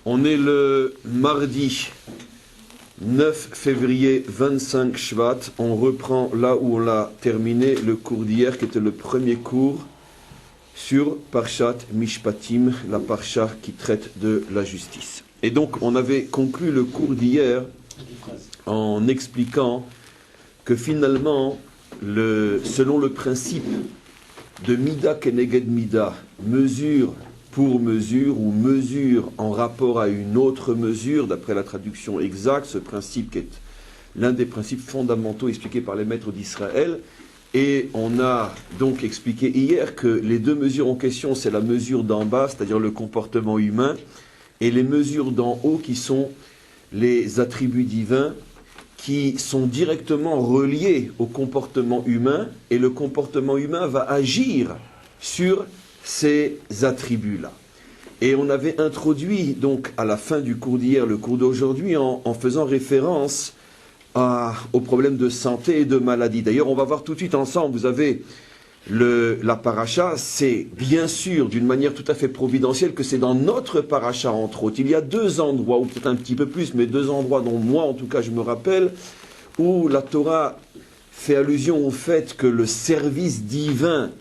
On est le mardi 9 février 25 Shvat. On reprend là où on l'a terminé le cours d'hier, qui était le premier cours sur Parshat Mishpatim, la Parsha qui traite de la justice. Et donc on avait conclu le cours d'hier en expliquant que finalement, selon le principe de Mida Keneged Mida, mesure pour mesure ou mesure en rapport à une autre mesure, d'après la traduction exacte, ce principe qui est l'un des principes fondamentaux expliqués par les maîtres d'Israël. Et on a donc expliqué hier que les deux mesures en question, c'est la mesure d'en bas, c'est-à-dire le comportement humain, et les mesures d'en haut qui sont les attributs divins, qui sont directement reliés au comportement humain, et le comportement humain va agir sur ces attributs-là. Et on avait introduit donc à la fin du cours d'hier, le cours d'aujourd'hui, en faisant référence aux problèmes de santé et de maladie. D'ailleurs, on va voir tout de suite ensemble, vous avez la paracha, c'est bien sûr d'une manière tout à fait providentielle que c'est dans notre paracha entre autres. Il y a deux endroits, ou peut-être un petit peu plus, mais deux endroits dont moi en tout cas je me rappelle, où la Torah fait allusion au fait que le service divin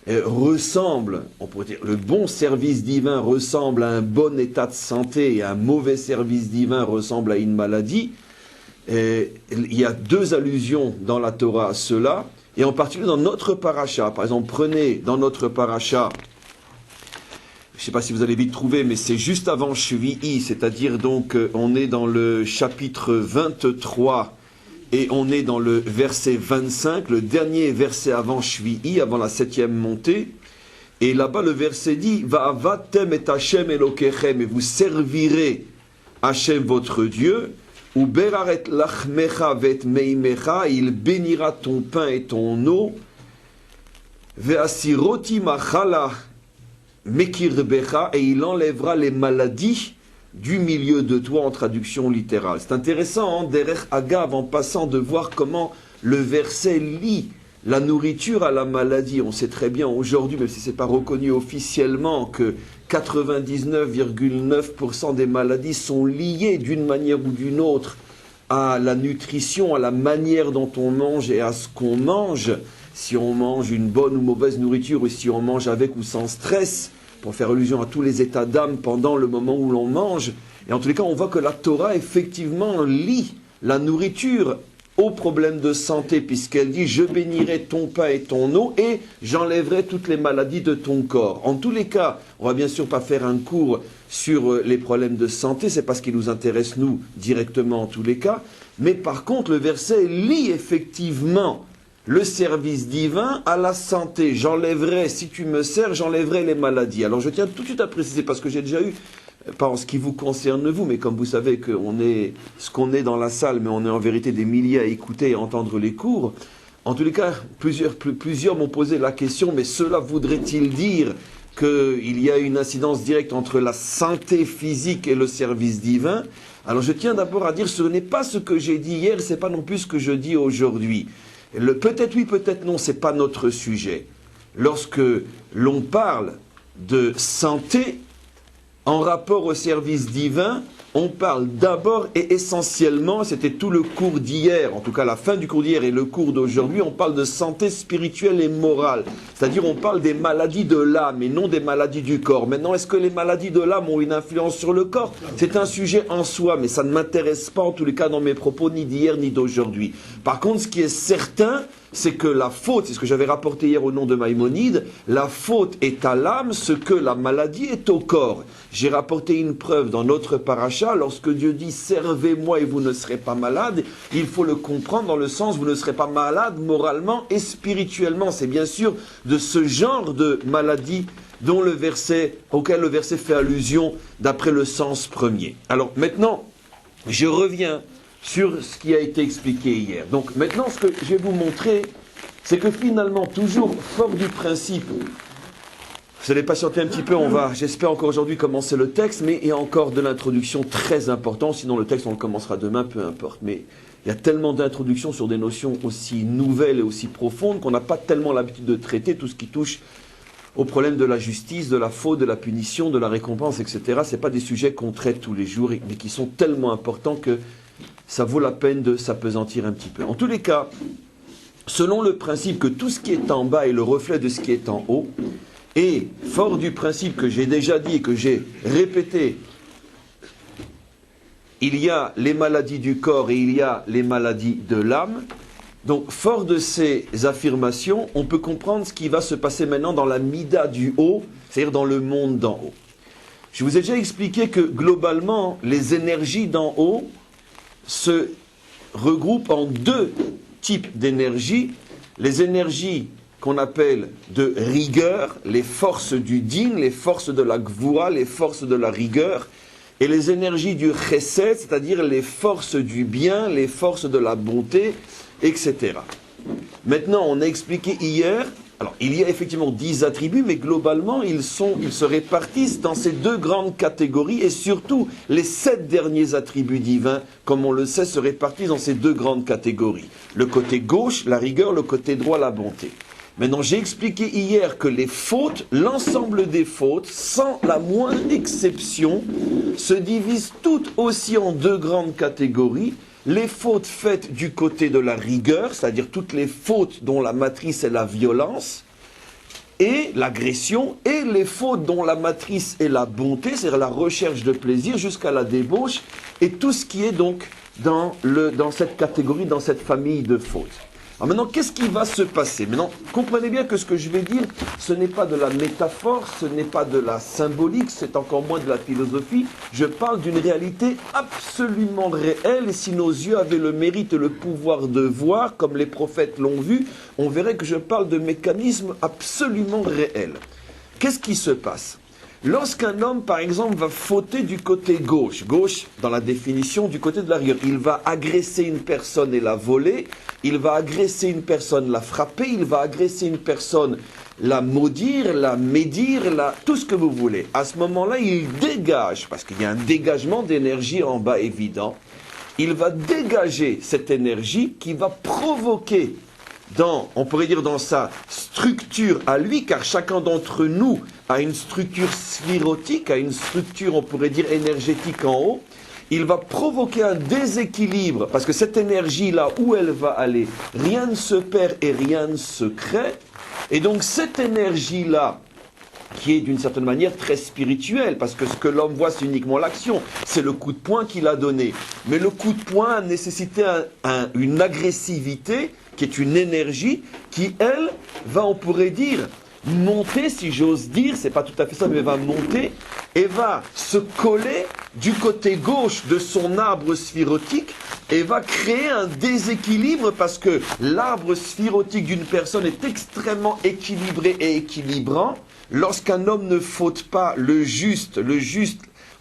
ressemble, on pourrait dire, le bon service divin ressemble à un bon état de santé et un mauvais service divin ressemble à une maladie. Et il y a deux allusions dans la Torah à cela, et en particulier dans notre paracha. Par exemple, prenez dans notre paracha, je ne sais pas si vous allez vite trouver, mais c'est juste avant Shvi'i, c'est-à-dire donc on est dans le chapitre 23, et on est dans le verset 25, le dernier verset avant Shvi'i, avant la 7e montée. Et là-bas, le verset dit « Va'avatem et Hashem Elokechem » et vous servirez Hashem votre Dieu. « Ou beraret lachmecha vet meimecha » il bénira ton pain et ton eau. « Ve'asiroti machala mekirbecha » et il enlèvera les maladies du milieu de toi, en traduction littérale. C'est intéressant, derech agav, en passant, de voir comment le verset lie la nourriture à la maladie. On sait très bien aujourd'hui, même si ce n'est pas reconnu officiellement, que 99,9% des maladies sont liées d'une manière ou d'une autre à la nutrition, à la manière dont on mange et à ce qu'on mange. Si on mange une bonne ou mauvaise nourriture, ou si on mange avec ou sans stress, pour faire allusion à tous les états d'âme pendant le moment où l'on mange. Et en tous les cas, on voit que la Torah, effectivement, lie la nourriture aux problèmes de santé, puisqu'elle dit « Je bénirai ton pain et ton eau, et j'enlèverai toutes les maladies de ton corps ». En tous les cas, on va bien sûr pas faire un cours sur les problèmes de santé, c'est pas ce qui nous intéresse, nous, directement en tous les cas. Mais par contre, le verset lie effectivement le service divin à la santé. J'enlèverai, si tu me sers, j'enlèverai les maladies. Alors je tiens tout de suite à préciser, parce que j'ai déjà eu, pas en ce qui vous concerne vous, mais comme vous savez qu'on est ce qu'on est dans la salle, mais on est en vérité des milliers à écouter et à entendre les cours. En tous les cas, plusieurs m'ont posé la question, mais cela voudrait-il dire qu'il y a une incidence directe entre la santé physique et le service divin? Alors je tiens d'abord à dire, ce n'est pas ce que j'ai dit hier, ce n'est pas non plus ce que je dis aujourd'hui. Peut-être oui, peut-être non, ce n'est pas notre sujet. Lorsque l'on parle de santé en rapport au service divin, on parle d'abord et essentiellement, c'était tout le cours d'hier, en tout cas la fin du cours d'hier et le cours d'aujourd'hui, on parle de santé spirituelle et morale. C'est-à-dire on parle des maladies de l'âme et non des maladies du corps. Maintenant, est-ce que les maladies de l'âme ont une influence sur le corps? C'est un sujet en soi, mais ça ne m'intéresse pas en tous les cas dans mes propos, ni d'hier ni d'aujourd'hui. Par contre, ce qui est certain, c'est que la faute, c'est ce que j'avais rapporté hier au nom de Maïmonide, la faute est à l'âme ce que la maladie est au corps. J'ai rapporté une preuve dans notre paracha, lorsque Dieu dit « Servez-moi et vous ne serez pas malade », il faut le comprendre dans le sens « Vous ne serez pas malade moralement et spirituellement ». C'est bien sûr de ce genre de maladie auquel le verset fait allusion d'après le sens premier. Alors maintenant, je reviens sur ce qui a été expliqué hier. Donc maintenant, ce que je vais vous montrer, c'est que finalement, toujours fort du principe, vous allez patienter un petit peu, on va, j'espère encore aujourd'hui commencer le texte, mais il y a encore de l'introduction très importante, sinon le texte on le commencera demain, peu importe. Mais il y a tellement d'introductions sur des notions aussi nouvelles et aussi profondes qu'on n'a pas tellement l'habitude de traiter tout ce qui touche au problème de la justice, de la faute, de la punition, de la récompense, etc. Ce n'est pas des sujets qu'on traite tous les jours, mais qui sont tellement importants que ça vaut la peine de s'appesantir un petit peu. En tous les cas, selon le principe que tout ce qui est en bas est le reflet de ce qui est en haut, et fort du principe que j'ai déjà dit et que j'ai répété, il y a les maladies du corps et il y a les maladies de l'âme. Donc, fort de ces affirmations, on peut comprendre ce qui va se passer maintenant dans la mida du haut, c'est-à-dire dans le monde d'en haut. Je vous ai déjà expliqué que globalement, les énergies d'en haut se regroupent en deux types d'énergies. Les énergies qu'on appelle de rigueur, les forces du din, les forces de la gvura, les forces de la rigueur, et les énergies du chesed, c'est-à-dire les forces du bien, les forces de la bonté, etc. Maintenant, on a expliqué hier, alors il y a effectivement 10 attributs, mais globalement, ils se répartissent dans ces deux grandes catégories, et surtout, les 7 derniers attributs divins, comme on le sait, se répartissent dans ces deux grandes catégories. Le côté gauche, la rigueur, le côté droit, la bonté. Maintenant, j'ai expliqué hier que les fautes, l'ensemble des fautes, sans la moindre exception, se divisent toutes aussi en deux grandes catégories. Les fautes faites du côté de la rigueur, c'est-à-dire toutes les fautes dont la matrice est la violence et l'agression, et les fautes dont la matrice est la bonté, c'est-à-dire la recherche de plaisir jusqu'à la débauche, et tout ce qui est donc dans cette catégorie, dans cette famille de fautes. Alors maintenant, qu'est-ce qui va se passer? Maintenant, comprenez bien que ce que je vais dire, ce n'est pas de la métaphore, ce n'est pas de la symbolique, c'est encore moins de la philosophie. Je parle d'une réalité absolument réelle, et si nos yeux avaient le mérite et le pouvoir de voir, comme les prophètes l'ont vu, on verrait que je parle de mécanismes absolument réels. Qu'est-ce qui se passe? Lorsqu'un homme, par exemple, va fauter du côté gauche, gauche dans la définition du côté de la rigueur, il va agresser une personne et la voler, il va agresser une personne, la frapper, il va agresser une personne, la maudire, la médire, tout ce que vous voulez. À ce moment-là, il dégage, parce qu'il y a un dégagement d'énergie en bas évident, il va dégager cette énergie qui va provoquer on pourrait dire dans sa structure à lui, car chacun d'entre nous a une structure sphérotique, a une structure, on pourrait dire, énergétique en haut, il va provoquer un déséquilibre, parce que cette énergie-là, où elle va aller, rien ne se perd et rien ne se crée, et donc cette énergie-là, qui est d'une certaine manière très spirituelle, parce que ce que l'homme voit, c'est uniquement l'action, c'est le coup de poing qu'il a donné. Mais le coup de poing a nécessité une agressivité, qui est une énergie, qui, elle, va, on pourrait dire, monter, si j'ose dire, c'est pas tout à fait ça, mais va monter, et va se coller du côté gauche de son arbre sphérotique, et va créer un déséquilibre, parce que l'arbre sphérotique d'une personne est extrêmement équilibré et équilibrant. Lorsqu'un homme ne faute pas le juste,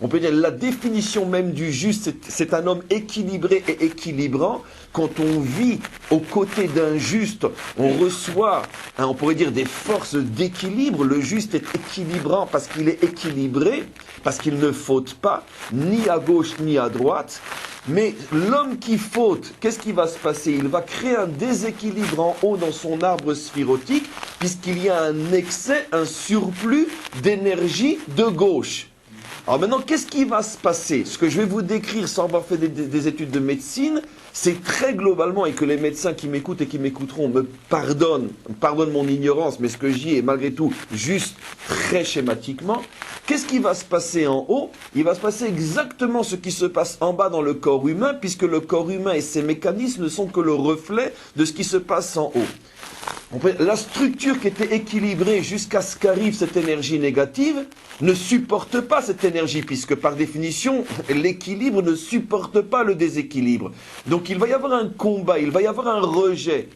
on peut dire la définition même du juste, c'est un homme équilibré et équilibrant. Quand on vit aux côtés d'un juste, on reçoit, on pourrait dire, des forces d'équilibre. Le juste est équilibrant parce qu'il est équilibré, parce qu'il ne faute pas, ni à gauche ni à droite. Mais l'homme qui faute, qu'est-ce qui va se passer? Il va créer un déséquilibre en haut dans son arbre sphérotique, puisqu'il y a un excès, un surplus d'énergie de gauche. Alors maintenant, qu'est-ce qui va se passer? Ce que je vais vous décrire sans avoir fait des études de médecine, c'est très globalement, et que les médecins qui m'écoutent et qui m'écouteront me pardonnent mon ignorance, mais ce que je dis est malgré tout juste très schématiquement. Qu'est-ce qui va se passer en haut? Il va se passer exactement ce qui se passe en bas dans le corps humain, puisque le corps humain et ses mécanismes ne sont que le reflet de ce qui se passe en haut. La structure qui était équilibrée jusqu'à ce qu'arrive cette énergie négative ne supporte pas cette énergie, puisque par définition, l'équilibre ne supporte pas le déséquilibre. Donc il va y avoir un combat, il va y avoir un rejet.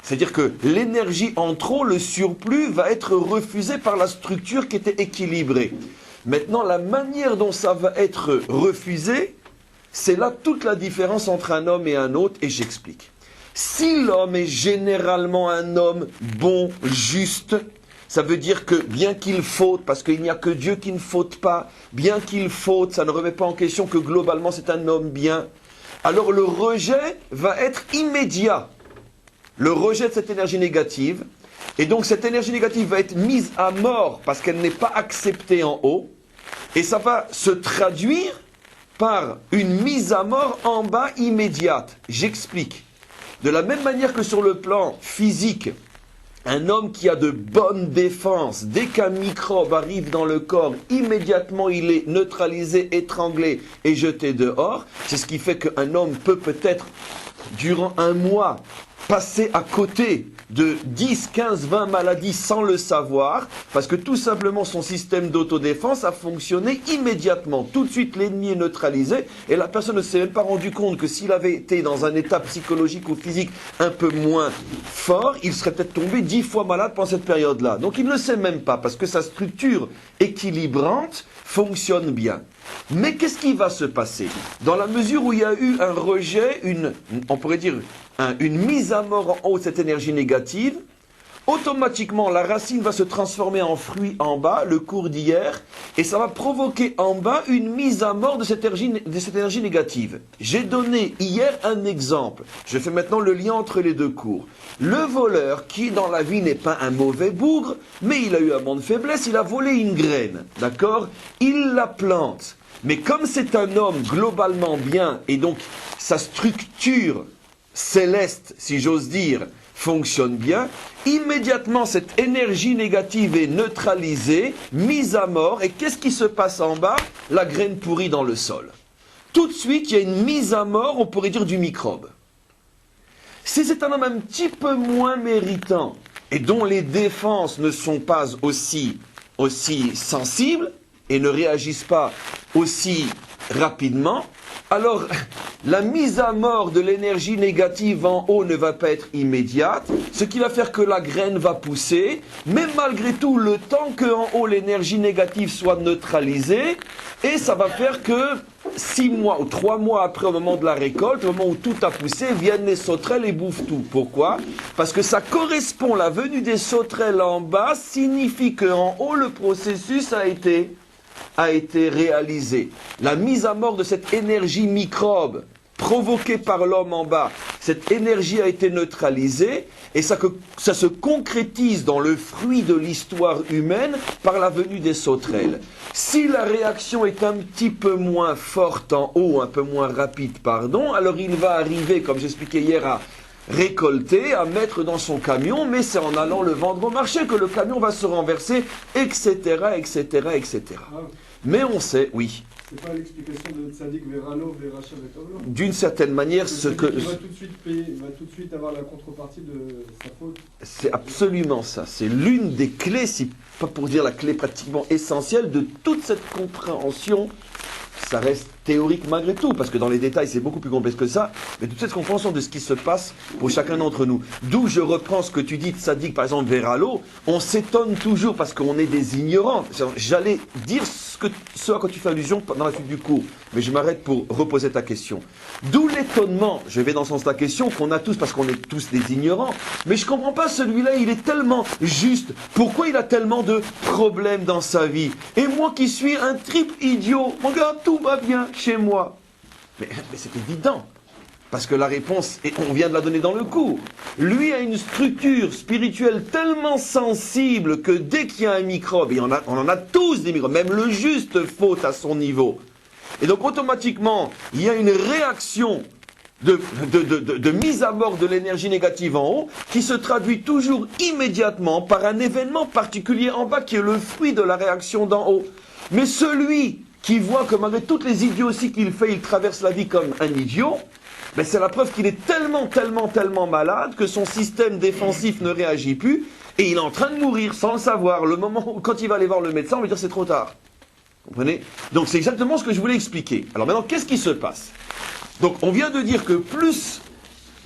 C'est-à-dire que l'énergie en trop, le surplus, va être refusé par la structure qui était équilibrée. Maintenant, la manière dont ça va être refusé, c'est là toute la différence entre un homme et un autre, et j'explique. Si l'homme est généralement un homme bon, juste, ça veut dire que bien qu'il faute, parce qu'il n'y a que Dieu qui ne faute pas, bien qu'il faute, ça ne remet pas en question que globalement c'est un homme bien, alors le rejet va être immédiat. Le rejet de cette énergie négative, Et donc cette énergie négative va être mise à mort parce qu'elle n'est pas acceptée en haut. Et ça va se traduire par une mise à mort en bas immédiate. J'explique. De la même manière que sur le plan physique, un homme qui a de bonnes défenses, dès qu'un microbe arrive dans le corps, immédiatement il est neutralisé, étranglé et jeté dehors. C'est ce qui fait qu'un homme peut peut-être, durant un mois, passer à côté de 10, 15, 20 maladies sans le savoir, parce que tout simplement son système d'autodéfense a fonctionné immédiatement. Tout de suite l'ennemi est neutralisé et la personne ne s'est même pas rendu compte que s'il avait été dans un état psychologique ou physique un peu moins fort, il serait peut-être tombé 10 fois malade pendant cette période-là. Donc il ne le sait même pas, parce que sa structure équilibrante fonctionne bien. Mais qu'est-ce qui va se passer? Dans la mesure où il y a eu un rejet, on pourrait dire une mise à mort en haut de cette énergie négative, automatiquement la racine va se transformer en fruit en bas, le cours d'hier, et ça va provoquer en bas une mise à mort de cette énergie négative. J'ai donné hier un exemple. Je fais maintenant le lien entre les deux cours. Le voleur, qui dans la vie n'est pas un mauvais bougre, mais il a eu un moment de faiblesse, il a volé une graine, d'accord? Il la plante. Mais comme c'est un homme globalement bien, et donc sa structure céleste, si j'ose dire, fonctionne bien, immédiatement cette énergie négative est neutralisée, mise à mort, et qu'est-ce qui se passe en bas? La graine pourrit dans le sol. Tout de suite, il y a une mise à mort, on pourrait dire, du microbe. Si c'est un homme un petit peu moins méritant, et dont les défenses ne sont pas aussi sensibles, et ne réagissent pas aussi rapidement, alors la mise à mort de l'énergie négative en haut ne va pas être immédiate, ce qui va faire que la graine va pousser, mais malgré tout, le temps qu'en haut l'énergie négative soit neutralisée, et ça va faire que 6 mois ou 3 mois après, au moment de la récolte, au moment où tout a poussé, viennent les sauterelles et bouffent tout. Pourquoi? Parce que ça correspond, la venue des sauterelles en bas signifie qu'en haut le processus a été réalisé. La mise à mort de cette énergie microbe provoquée par l'homme en bas, cette énergie a été neutralisée et ça se concrétise dans le fruit de l'histoire humaine par la venue des sauterelles. Si la réaction est un petit peu moins forte en haut, un peu moins rapide, pardon, alors il va arriver, comme j'expliquais hier, à récolter, à mettre dans son camion, mais c'est en allant le vendre au marché que le camion va se renverser, etc., etc., etc. Mais on sait, oui. C'est pas l'explication de Tzadik Veralo, Veracha Vetovlo. D'une certaine manière, ce que... Il va tout de suite payer, il va tout de suite avoir la contrepartie de sa faute. C'est absolument ça. C'est l'une des clés, si pas pour dire la clé pratiquement essentielle de toute cette compréhension. Ça reste théorique malgré tout, parce que dans les détails c'est beaucoup plus complexe que ça, mais toute cette compréhension de ce qui se passe pour chacun d'entre nous. D'où je reprends ce que tu dis, Tzadik, par exemple, Veralo, on s'étonne toujours parce qu'on est des ignorants. J'allais dire ce à quoi tu fais allusion dans la suite du cours, mais je m'arrête pour reposer ta question. D'où l'étonnement, je vais dans le sens de ta question, qu'on a tous parce qu'on est tous des ignorants, mais je comprends pas celui-là, il est tellement juste. Pourquoi il a tellement de problèmes dans sa vie? Et moi qui suis un triple idiot, regarde, tout va bien chez moi. Mais c'est évident. Parce que la réponse, et on vient de la donner dans le cours, lui a une structure spirituelle tellement sensible que dès qu'il y a un microbe, et on en a tous des microbes, même le juste faute à son niveau. Et donc automatiquement, il y a une réaction de mise à mort de l'énergie négative en haut, qui se traduit toujours immédiatement par un événement particulier en bas, qui est le fruit de la réaction d'en haut. Mais celui qui voit que malgré toutes les idioties qu'il fait, il traverse la vie comme un idiot, ben c'est la preuve qu'il est tellement malade que son système défensif ne réagit plus et il est en train de mourir sans le savoir. Le moment où, quand il va aller voir le médecin, on va lui dire c'est trop tard. Vous comprenez? Donc c'est exactement ce que je voulais expliquer. Alors maintenant, qu'est-ce qui se passe? Donc on vient de dire que plus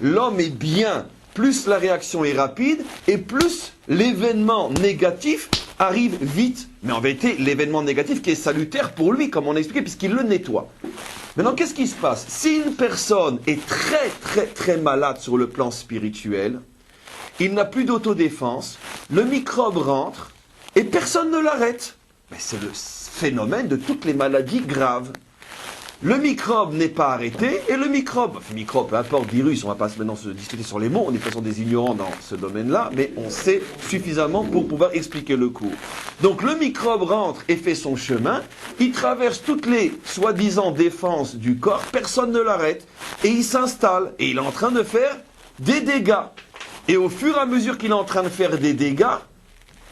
l'homme est bien, plus la réaction est rapide et plus l'événement négatif arrive vite. Mais en vérité, l'événement négatif qui est salutaire pour lui, comme on a expliqué, puisqu'il le nettoie. Maintenant, qu'est-ce qui se passe? Si une personne est très malade sur le plan spirituel, il n'a plus d'autodéfense, le microbe rentre et personne ne l'arrête. Mais c'est le phénomène de toutes les maladies graves. Le microbe n'est pas arrêté, et le microbe, peu importe, virus, on ne va pas maintenant se discuter sur les mots, on est de toute façon des ignorants dans ce domaine-là, mais on sait suffisamment pour pouvoir expliquer le cours. Donc le microbe rentre et fait son chemin, il traverse toutes les soi-disant défenses du corps, personne ne l'arrête, et il s'installe, et il est en train de faire des dégâts. Et au fur et à mesure qu'il est en train de faire des dégâts,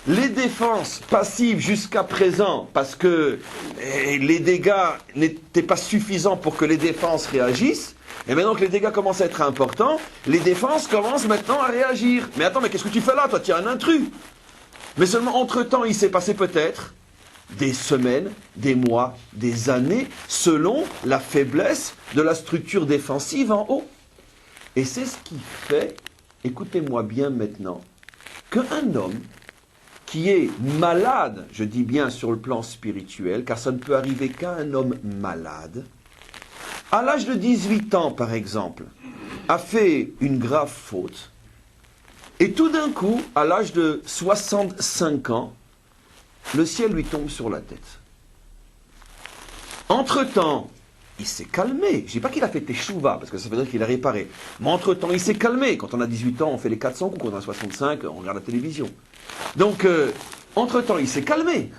les défenses passives jusqu'à présent, parce que les dégâts n'étaient pas suffisants pour que les défenses réagissent, et maintenant que les dégâts commencent à être importants, les défenses commencent maintenant à réagir. Mais attends, mais qu'est-ce que tu fais là? Toi, tu es un intrus. Mais seulement, entre-temps, il s'est passé peut-être des semaines, des mois, des années, selon la faiblesse de la structure défensive en haut. Et c'est ce qui fait, écoutez-moi bien maintenant, qu'un homme qui est malade, je dis bien sur le plan spirituel, car ça ne peut arriver qu'à un homme malade, à l'âge de 18 ans par exemple, a fait une grave faute, et tout d'un coup, à l'âge de 65 ans, le ciel lui tombe sur la tête. Entre-temps, il s'est calmé. Je ne dis pas qu'il a fait teshuva, parce que ça veut dire qu'il a réparé. Mais entre-temps, il s'est calmé. Quand on a 18 ans, on fait les 400 coups. Quand on a 65, on regarde la télévision. Donc, entre-temps, il s'est calmé.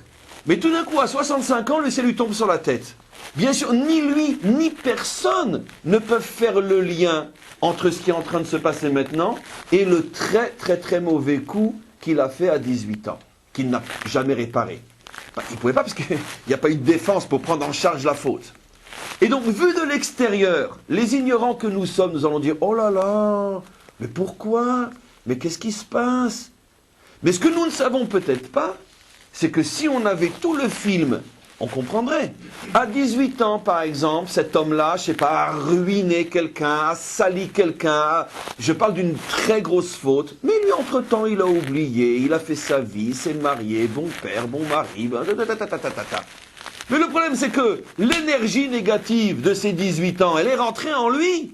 Mais tout d'un coup, à 65 ans, le ciel lui tombe sur la tête. Bien sûr, ni lui, ni personne ne peuvent faire le lien entre ce qui est en train de se passer maintenant et le très, très, très mauvais coup qu'il a fait à 18 ans, qu'il n'a jamais réparé. Enfin, il ne pouvait pas, parce qu'il n'y a pas eu de défense pour prendre en charge la faute. Et donc, vu de l'extérieur, les ignorants que nous sommes, nous allons dire, oh là là, mais pourquoi? Mais qu'est-ce qui se passe? Mais ce que nous ne savons peut-être pas, c'est que si on avait tout le film, on comprendrait. À 18 ans, par exemple, cet homme-là, je ne sais pas, a ruiné quelqu'un, a sali quelqu'un, je parle d'une très grosse faute, mais lui, entre-temps, il a oublié, il a fait sa vie, s'est marié, bon père, bon mari, Mais le problème, c'est que l'énergie négative de ces 18 ans, elle est rentrée en lui.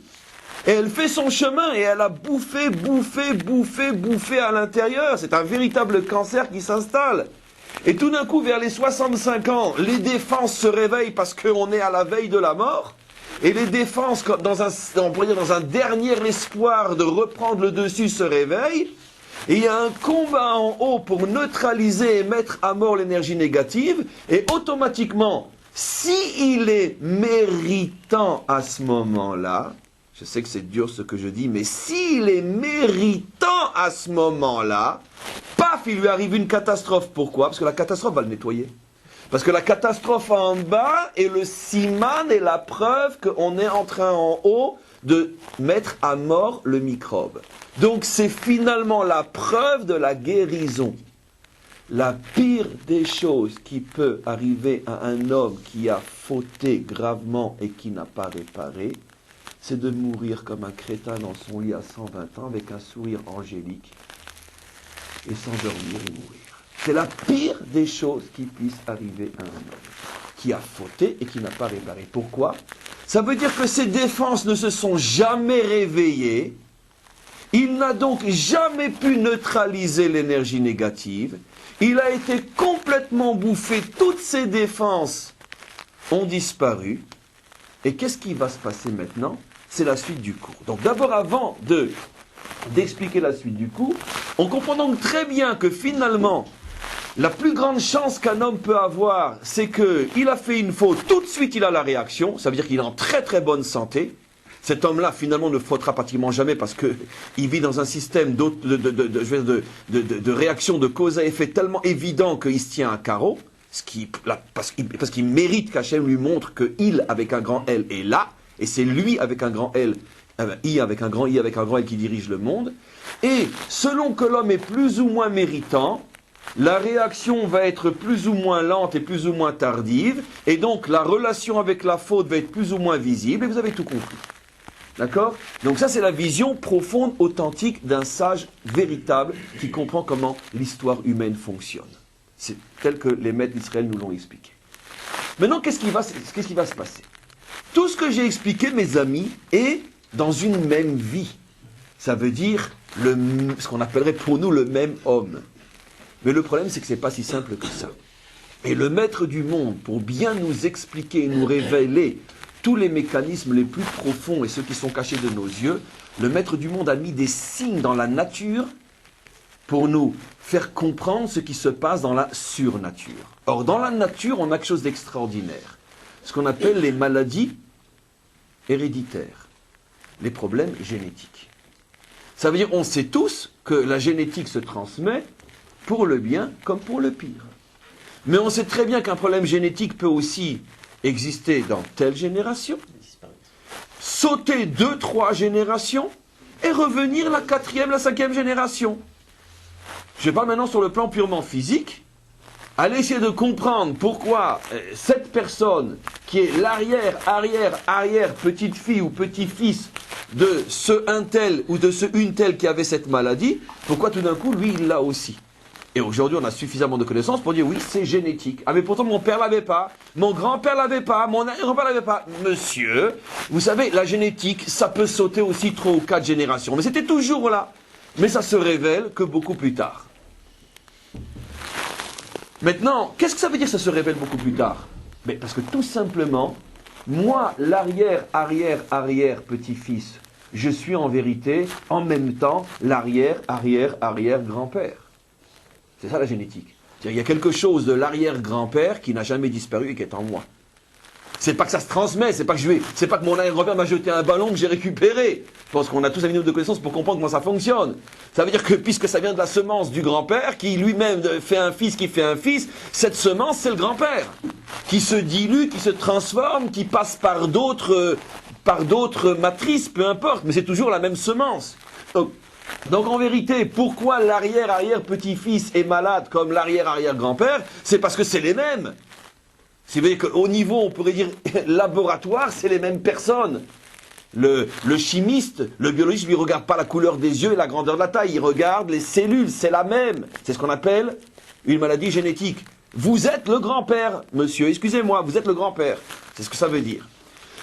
Et elle fait son chemin et elle a bouffé à l'intérieur. C'est un véritable cancer qui s'installe. Et tout d'un coup, vers les 65 ans, les défenses se réveillent parce qu'on est à la veille de la mort. Et les défenses, on pourrait dire dans un dernier espoir de reprendre le dessus, se réveillent. Et il y a un combat en haut pour neutraliser et mettre à mort l'énergie négative. Et automatiquement, s'il est méritant à ce moment-là, je sais que c'est dur ce que je dis, mais s'il est méritant à ce moment-là, paf, il lui arrive une catastrophe. Pourquoi? Parce que la catastrophe va le nettoyer. Parce que la catastrophe en bas est le siman et la preuve qu'on est en train en haut de mettre à mort le microbe. Donc c'est finalement la preuve de la guérison. La pire des choses qui peut arriver à un homme qui a fauté gravement et qui n'a pas réparé, c'est de mourir comme un crétin dans son lit à 120 ans avec un sourire angélique et s'endormir et mourir. C'est la pire des choses qui puissent arriver à un homme qui a fauté et qui n'a pas réparé. Pourquoi? Ça veut dire que ses défenses ne se sont jamais réveillées. Il n'a donc jamais pu neutraliser l'énergie négative. Il a été complètement bouffé. Toutes ses défenses ont disparu. Et qu'est-ce qui va se passer maintenant? C'est la suite du cours. Donc d'abord, avant d'expliquer la suite du cours, on comprend donc très bien que finalement, la plus grande chance qu'un homme peut avoir, c'est qu'il a fait une faute, tout de suite il a la réaction, ça veut dire qu'il est en très très bonne santé. Cet homme-là, finalement, ne fautera pratiquement jamais parce qu'il vit dans un système de réaction de cause à effet tellement évident qu'il se tient à carreau, parce qu'il mérite qu'Hachem lui montre que il, avec un grand L, est là, et c'est lui avec un grand L, I avec un grand I avec un grand L qui dirige le monde. Et selon que l'homme est plus ou moins méritant, la réaction va être plus ou moins lente et plus ou moins tardive, et donc la relation avec la faute va être plus ou moins visible, et vous avez tout compris. D'accord? Donc ça, c'est la vision profonde, authentique d'un sage véritable qui comprend comment l'histoire humaine fonctionne. C'est tel que les maîtres d'Israël nous l'ont expliqué. Maintenant, qu'est-ce qui va se passer? Tout ce que j'ai expliqué, mes amis, est dans une même vie. Ça veut dire ce qu'on appellerait pour nous le même homme. Mais le problème, c'est que ce n'est pas si simple que ça. Et le maître du monde, pour bien nous expliquer et nous révéler tous les mécanismes les plus profonds et ceux qui sont cachés de nos yeux, le maître du monde a mis des signes dans la nature pour nous faire comprendre ce qui se passe dans la surnature. Or, dans la nature, on a quelque chose d'extraordinaire. Ce qu'on appelle les maladies héréditaires, les problèmes génétiques. Ça veut dire, on sait tous que la génétique se transmet pour le bien comme pour le pire. Mais on sait très bien qu'un problème génétique peut aussi exister dans telle génération, sauter 2-3 générations et revenir la 4e, la 5e génération. Je parle maintenant sur le plan purement physique. Allez essayer de comprendre pourquoi cette personne, qui est l'arrière, arrière, arrière, petite fille ou petit-fils de ce un tel ou de ce une telle qui avait cette maladie, pourquoi tout d'un coup, lui, il l'a aussi. Et aujourd'hui, on a suffisamment de connaissances pour dire oui, c'est génétique. Ah mais pourtant, mon père l'avait pas, mon grand-père l'avait pas, mon arrière-grand-père l'avait pas. Monsieur, vous savez, la génétique, ça peut sauter aussi 3 ou 4 générations. Mais c'était toujours là. Mais ça se révèle que beaucoup plus tard. Maintenant, qu'est-ce que ça veut dire ça se révèle beaucoup plus tard? Mais parce que tout simplement, moi, l'arrière, arrière, arrière, petit-fils, je suis en vérité, en même temps, l'arrière, arrière, arrière, grand-père. C'est ça la génétique. C'est-à-dire, il y a quelque chose de l'arrière-grand-père qui n'a jamais disparu et qui est en moi. C'est pas que ça se transmet, c'est pas que mon arrière-grand-père m'a jeté un ballon que j'ai récupéré. Je pense qu'on a tous un minimum de connaissances pour comprendre comment ça fonctionne. Ça veut dire que puisque ça vient de la semence du grand-père, qui lui-même fait un fils qui fait un fils, cette semence c'est le grand-père. Qui se dilue, qui se transforme, qui passe par d'autres matrices, peu importe, mais c'est toujours la même semence. Donc en vérité, pourquoi l'arrière-arrière-petit-fils est malade comme l'arrière-arrière-grand-père? C'est parce que c'est les mêmes. Si vous voyez qu'au niveau, on pourrait dire, laboratoire, c'est les mêmes personnes. Le chimiste, le biologiste, lui regarde pas la couleur des yeux et la grandeur de la taille, il regarde les cellules, c'est la même. C'est ce qu'on appelle une maladie génétique. Vous êtes le grand-père, monsieur, excusez-moi, vous êtes le grand-père. C'est ce que ça veut dire.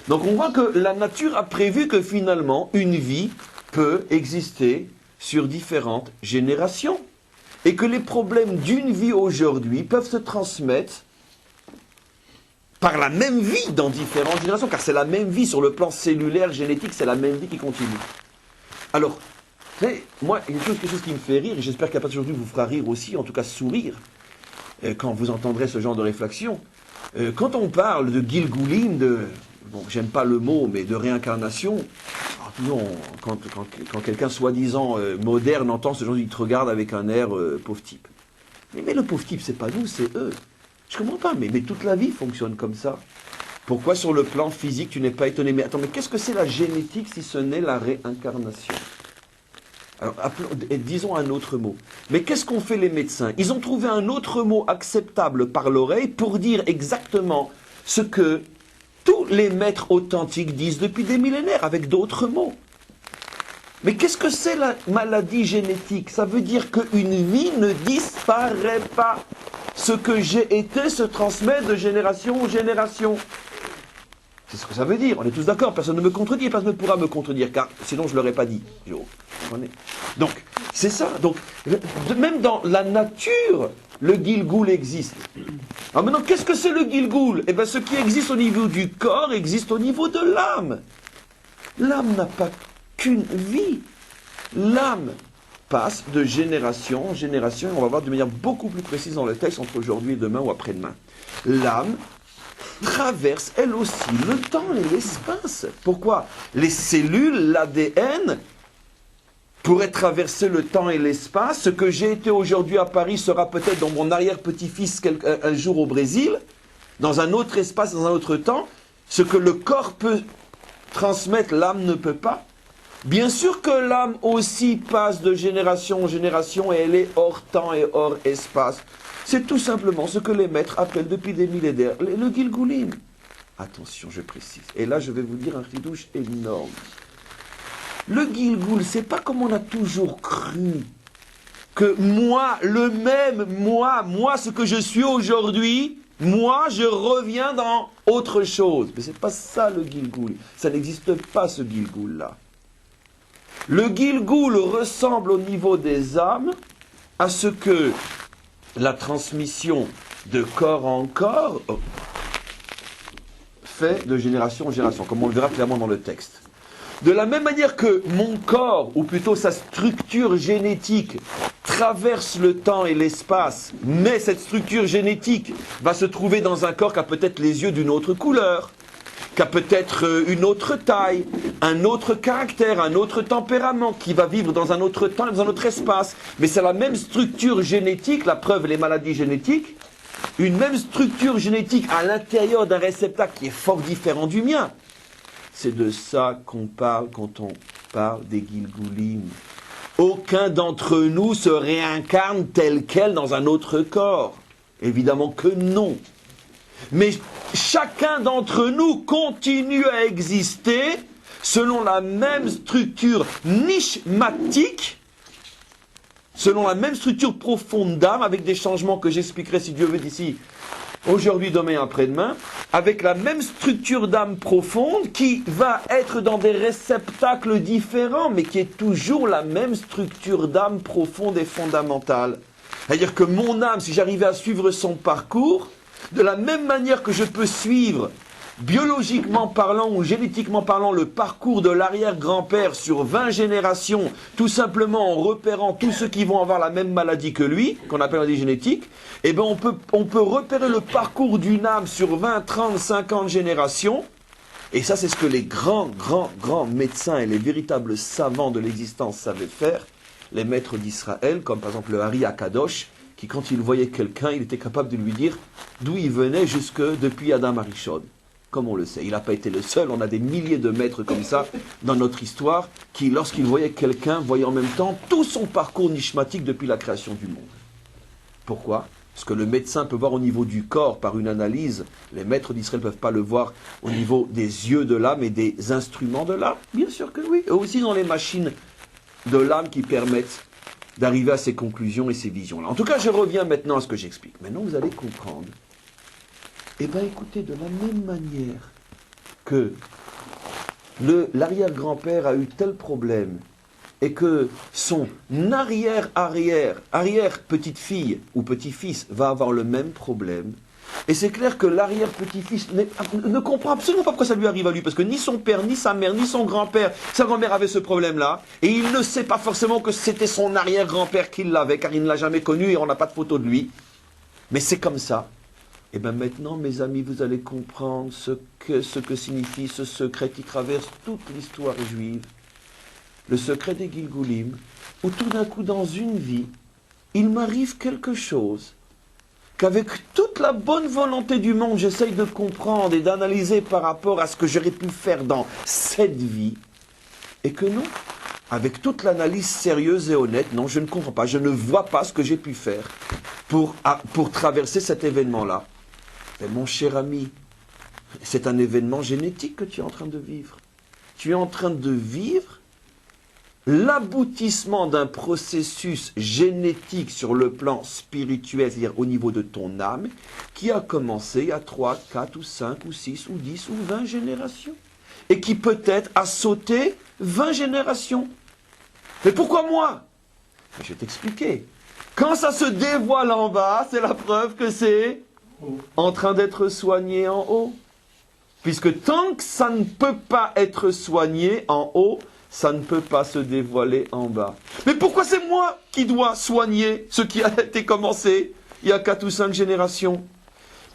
Donc on voit que la nature a prévu que finalement, une vie peut exister sur différentes générations. Et que les problèmes d'une vie aujourd'hui peuvent se transmettre par la même vie dans différentes générations, car c'est la même vie sur le plan cellulaire, génétique, c'est la même vie qui continue. Alors, moi, quelque chose qui me fait rire, et j'espère qu'à partir d'aujourd'hui vous fera rire aussi, en tout cas sourire, quand vous entendrez ce genre de réflexion. Quand on parle de Gilgulim, bon, j'aime pas le mot, mais de réincarnation, quand quelqu'un soi-disant moderne entend ce genre, il te regarde avec un air pauvre type. Mais le pauvre type, c'est pas nous, c'est eux. Je comprends pas, mais toute la vie fonctionne comme ça. Pourquoi sur le plan physique tu n'es pas étonné? Mais attends, mais qu'est-ce que c'est la génétique si ce n'est la réincarnation? Alors, disons un autre mot. Mais qu'est-ce qu'ont fait les médecins? Ils ont trouvé un autre mot acceptable par l'oreille pour dire exactement ce que tous les maîtres authentiques disent depuis des millénaires, avec d'autres mots. Mais qu'est-ce que c'est la maladie génétique? Ça veut dire qu'une vie ne disparaît pas. Ce que j'ai été se transmet de génération en génération. C'est ce que ça veut dire. On est tous d'accord. Personne ne me contredit. Personne ne pourra me contredire, car sinon je ne l'aurais pas dit. Donc, c'est ça. Donc, même dans la nature, le Gilgul existe. Alors maintenant, qu'est-ce que c'est le Gilgul? Eh bien, ce qui existe au niveau du corps existe au niveau de l'âme. L'âme n'a pas qu'une vie. L'âme passe de génération en génération, et on va voir de manière beaucoup plus précise dans le texte entre aujourd'hui et demain ou après-demain. L'âme traverse elle aussi le temps et l'espace. Pourquoi? Les cellules, l'ADN, pourraient traverser le temps et l'espace. Ce que j'ai été aujourd'hui à Paris sera peut-être dans mon arrière-petit-fils un jour au Brésil, dans un autre espace, dans un autre temps. Ce que le corps peut transmettre, l'âme ne peut pas. Bien sûr que l'âme aussi passe de génération en génération et elle est hors temps et hors espace. C'est tout simplement ce que les maîtres appellent depuis des millénaires le Gilgulim. Attention, je précise. Et là, je vais vous dire un chidouche énorme. Le Gilgul, c'est pas comme on a toujours cru que moi, moi, ce que je suis aujourd'hui, moi, je reviens dans autre chose. Mais c'est pas ça le Gilgul. Ça n'existe pas ce Gilgul-là. Le Gilgul ressemble au niveau des âmes à ce que la transmission de corps en corps fait de génération en génération, comme on le verra clairement dans le texte. De la même manière que mon corps, ou plutôt sa structure génétique, traverse le temps et l'espace, mais cette structure génétique va se trouver dans un corps qui a peut-être les yeux d'une autre couleur, qui a peut-être une autre taille, un autre caractère, un autre tempérament, qui va vivre dans un autre temps et dans un autre espace. Mais c'est la même structure génétique, la preuve, les maladies génétiques, une même structure génétique à l'intérieur d'un réceptacle qui est fort différent du mien. C'est de ça qu'on parle quand on parle des Gilgulim. Aucun d'entre nous se réincarne tel quel dans un autre corps. Évidemment que non. Mais chacun d'entre nous continue à exister selon la même structure nishmatique, selon la même structure profonde d'âme, avec des changements que j'expliquerai si Dieu veut d'ici aujourd'hui, demain et après-demain, avec la même structure d'âme profonde qui va être dans des réceptacles différents, mais qui est toujours la même structure d'âme profonde et fondamentale. C'est-à-dire que mon âme, si j'arrivais à suivre son parcours, de la même manière que je peux suivre, biologiquement parlant ou génétiquement parlant, le parcours de l'arrière-grand-père sur 20 générations, tout simplement en repérant tous ceux qui vont avoir la même maladie que lui, qu'on appelle maladie génétique, eh bien on peut repérer le parcours d'une âme sur 20, 30, 50 générations, et ça c'est ce que les grands médecins et les véritables savants de l'existence savaient faire, les maîtres d'Israël, comme par exemple le Hari Akadosh, qui quand il voyait quelqu'un, il était capable de lui dire d'où il venait jusque depuis Adam Arishon. Comme on le sait, il n'a pas été le seul, on a des milliers de maîtres comme ça dans notre histoire, qui lorsqu'ils voyaient quelqu'un, voyaient en même temps tout son parcours nishmatique depuis la création du monde. Pourquoi ? Parce que le médecin peut voir au niveau du corps par une analyse, les maîtres d'Israël ne peuvent pas le voir au niveau des yeux de l'âme et des instruments de l'âme. Bien sûr que oui, et aussi dans les machines de l'âme qui permettent d'arriver à ces conclusions et ces visions-là. En tout cas, je reviens maintenant à ce que j'explique. Maintenant, vous allez comprendre. Eh bien, écoutez, de la même manière que l'arrière-grand-père a eu tel problème et que son arrière-petite-fille ou petit-fils va avoir le même problème, et c'est clair que l'arrière-petit-fils ne comprend absolument pas pourquoi ça lui arrive à lui, parce que ni son père, ni sa mère, ni son grand-père, sa grand-mère avait ce problème-là, et il ne sait pas forcément que c'était son arrière-grand-père qui l'avait, car il ne l'a jamais connu et on n'a pas de photo de lui. Mais c'est comme ça. Et bien maintenant, mes amis, vous allez comprendre ce que signifie ce secret qui traverse toute l'histoire juive. Le secret des Gilgulim, où tout d'un coup, dans une vie, il m'arrive quelque chose qu'avec toute la bonne volonté du monde, j'essaye de comprendre et d'analyser par rapport à ce que j'aurais pu faire dans cette vie, et que non, avec toute l'analyse sérieuse et honnête, non, je ne comprends pas, je ne vois pas ce que j'ai pu faire pour traverser cet événement-là. Mais mon cher ami, c'est un événement génétique que tu es en train de vivre. Tu es en train de vivre l'aboutissement d'un processus génétique sur le plan spirituel, c'est-à-dire au niveau de ton âme, qui a commencé il y a 3, 4 ou 5 ou 6 ou 10 ou 20 générations. Et qui peut-être a sauté 20 générations. Mais pourquoi moi ? Je vais t'expliquer. Quand ça se dévoile en bas, c'est la preuve que c'est en train d'être soigné en haut. Puisque tant que ça ne peut pas être soigné en haut, ça ne peut pas se dévoiler en bas. Mais pourquoi c'est moi qui dois soigner ce qui a été commencé il y a 4 ou 5 générations ?